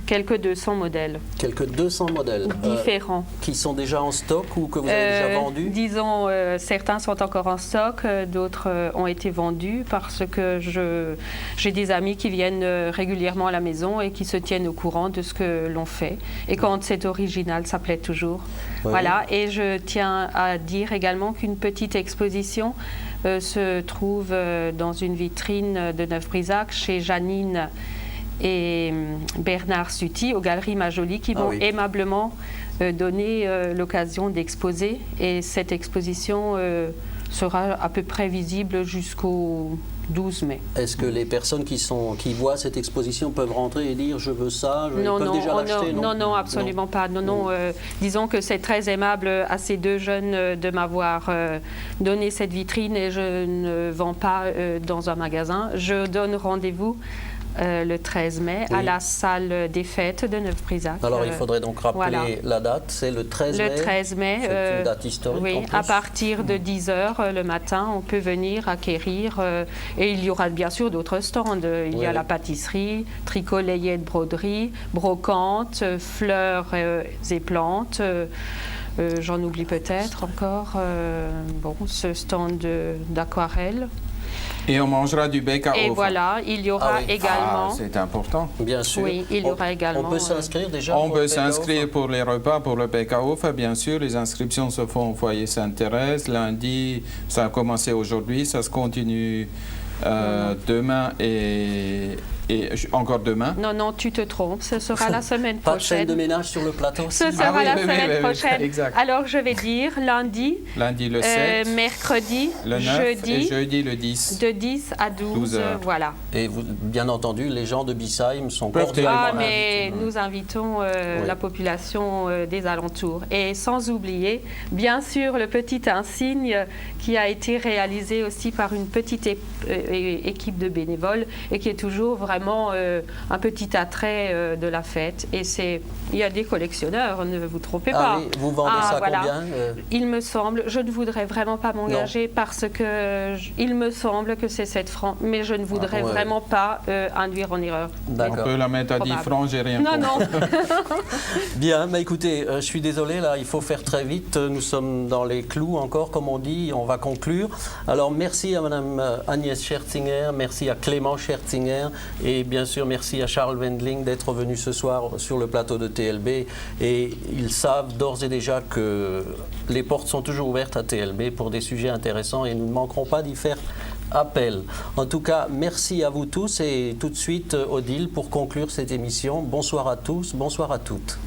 quelques 200 modèles. Quelques 200 modèles différents. Qui sont déjà en stock ou que vous avez déjà vendus? Disons, certains sont encore en stock, d'autres ont été vendus parce que j'ai des amis qui viennent régulièrement à la maison et qui se tiennent au courant de ce que l'on fait. Et quand c'est original, ça plaît toujours. Oui. Voilà. Et je tiens à dire également qu'une petite exposition se trouve dans une vitrine de Neuf-Brisach chez Janine et Bernard Sutti aux Galeries Majoli qui m'ont aimablement donné l'occasion d'exposer. Et cette exposition sera à peu près visible jusqu'au 12 mai. Est-ce que les personnes qui voient cette exposition peuvent rentrer et dire je veux ça, ils peuvent déjà l'acheter? Non, absolument pas. Non. Disons que c'est très aimable à ces deux jeunes de m'avoir donné cette vitrine et je ne vends pas dans un magasin. Je donne rendez-vous le 13 mai à la salle des fêtes de Neuf-Brisac. Alors il faudrait donc rappeler la date, c'est le 13 mai. Le 13 mai. C'est une date historique. Oui, en plus. à partir de 10h le matin, on peut venir acquérir. Et il y aura bien sûr d'autres stands. Il y a la pâtisserie, tricot, layette, broderie, brocante, fleurs et plantes. J'en oublie peut-être encore. Ce stand d'aquarelle. Et on mangera du bec à oven. Et voilà, il y aura également... c'est important. Bien sûr. Oui, il y aura également... On peut s'inscrire déjà? On peut s'inscrire pour les repas, pour le bec à oven, bien sûr. Les inscriptions se font au foyer Sainte-Thérèse. Lundi, ça a commencé aujourd'hui, ça se continue demain et encore demain. Non, tu te trompes. Ce sera la semaine prochaine. Pas de scène de ménage sur le plateau? Ce sera la semaine prochaine. Exact. Alors, je vais dire lundi le 7, mercredi, le 9 et jeudi le 10. De 10 à 12 heures. Voilà. Et bien entendu, les gens de Bissheim sont cordialement mais invités. nous invitons la population des alentours. Et sans oublier, bien sûr, le petit insigne qui a été réalisé aussi par une petite équipe de bénévoles et qui est toujours vraiment un petit attrait de la fête. Et il y a des collectionneurs, ne vous trompez pas. Oui, vous vendez ça combien Il me semble, je ne voudrais vraiment pas m'engager parce que il me semble que c'est 7 francs, mais je ne voudrais vraiment pas induire en erreur. On peut la mettre à 10 francs, j'ai rien contre. Non. Bien, écoutez, je suis désolé, là, il faut faire très vite. Nous sommes dans les clous encore, comme on dit. On va conclure. Alors, merci à Madame Agnès Scherzinger, merci à Clément Scherzinger et bien sûr, merci à Charles Wendling d'être venu ce soir sur le plateau de TLB. Et ils savent d'ores et déjà que les portes sont toujours ouvertes à TLB pour des sujets intéressants et nous ne manquerons pas d'y faire appel. En tout cas, merci à vous tous et tout de suite, Odile, pour conclure cette émission. Bonsoir à tous, bonsoir à toutes.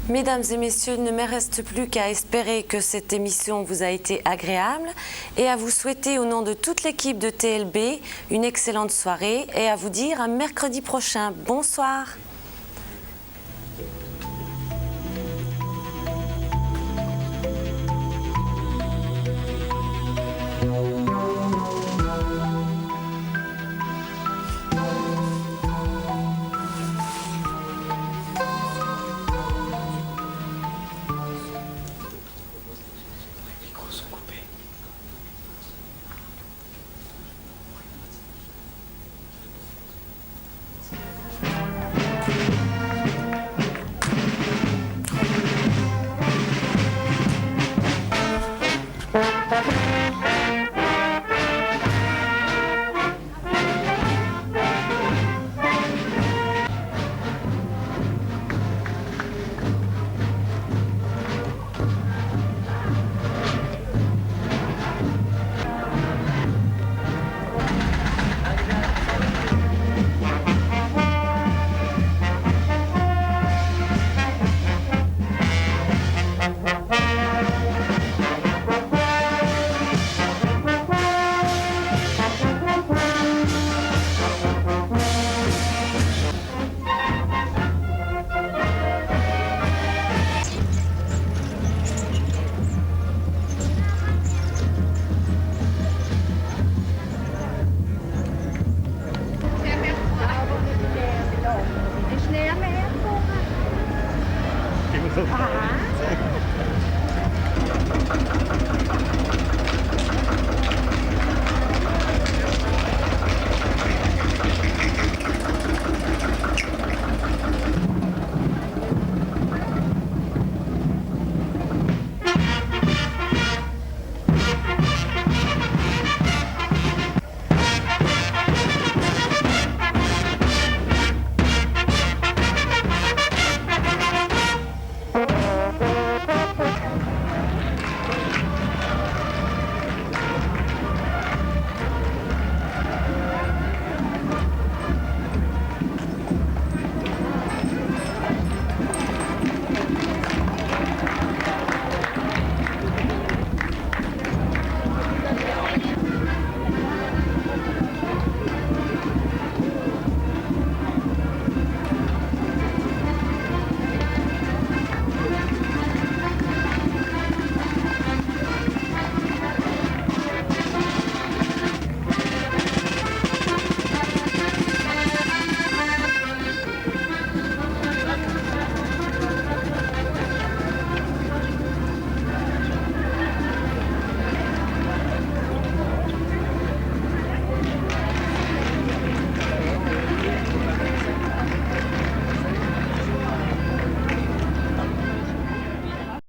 Mesdames et messieurs, il ne me reste plus qu'à espérer que cette émission vous a été agréable et à vous souhaiter au nom de toute l'équipe de TLB une excellente soirée et à vous dire à mercredi prochain. Bonsoir.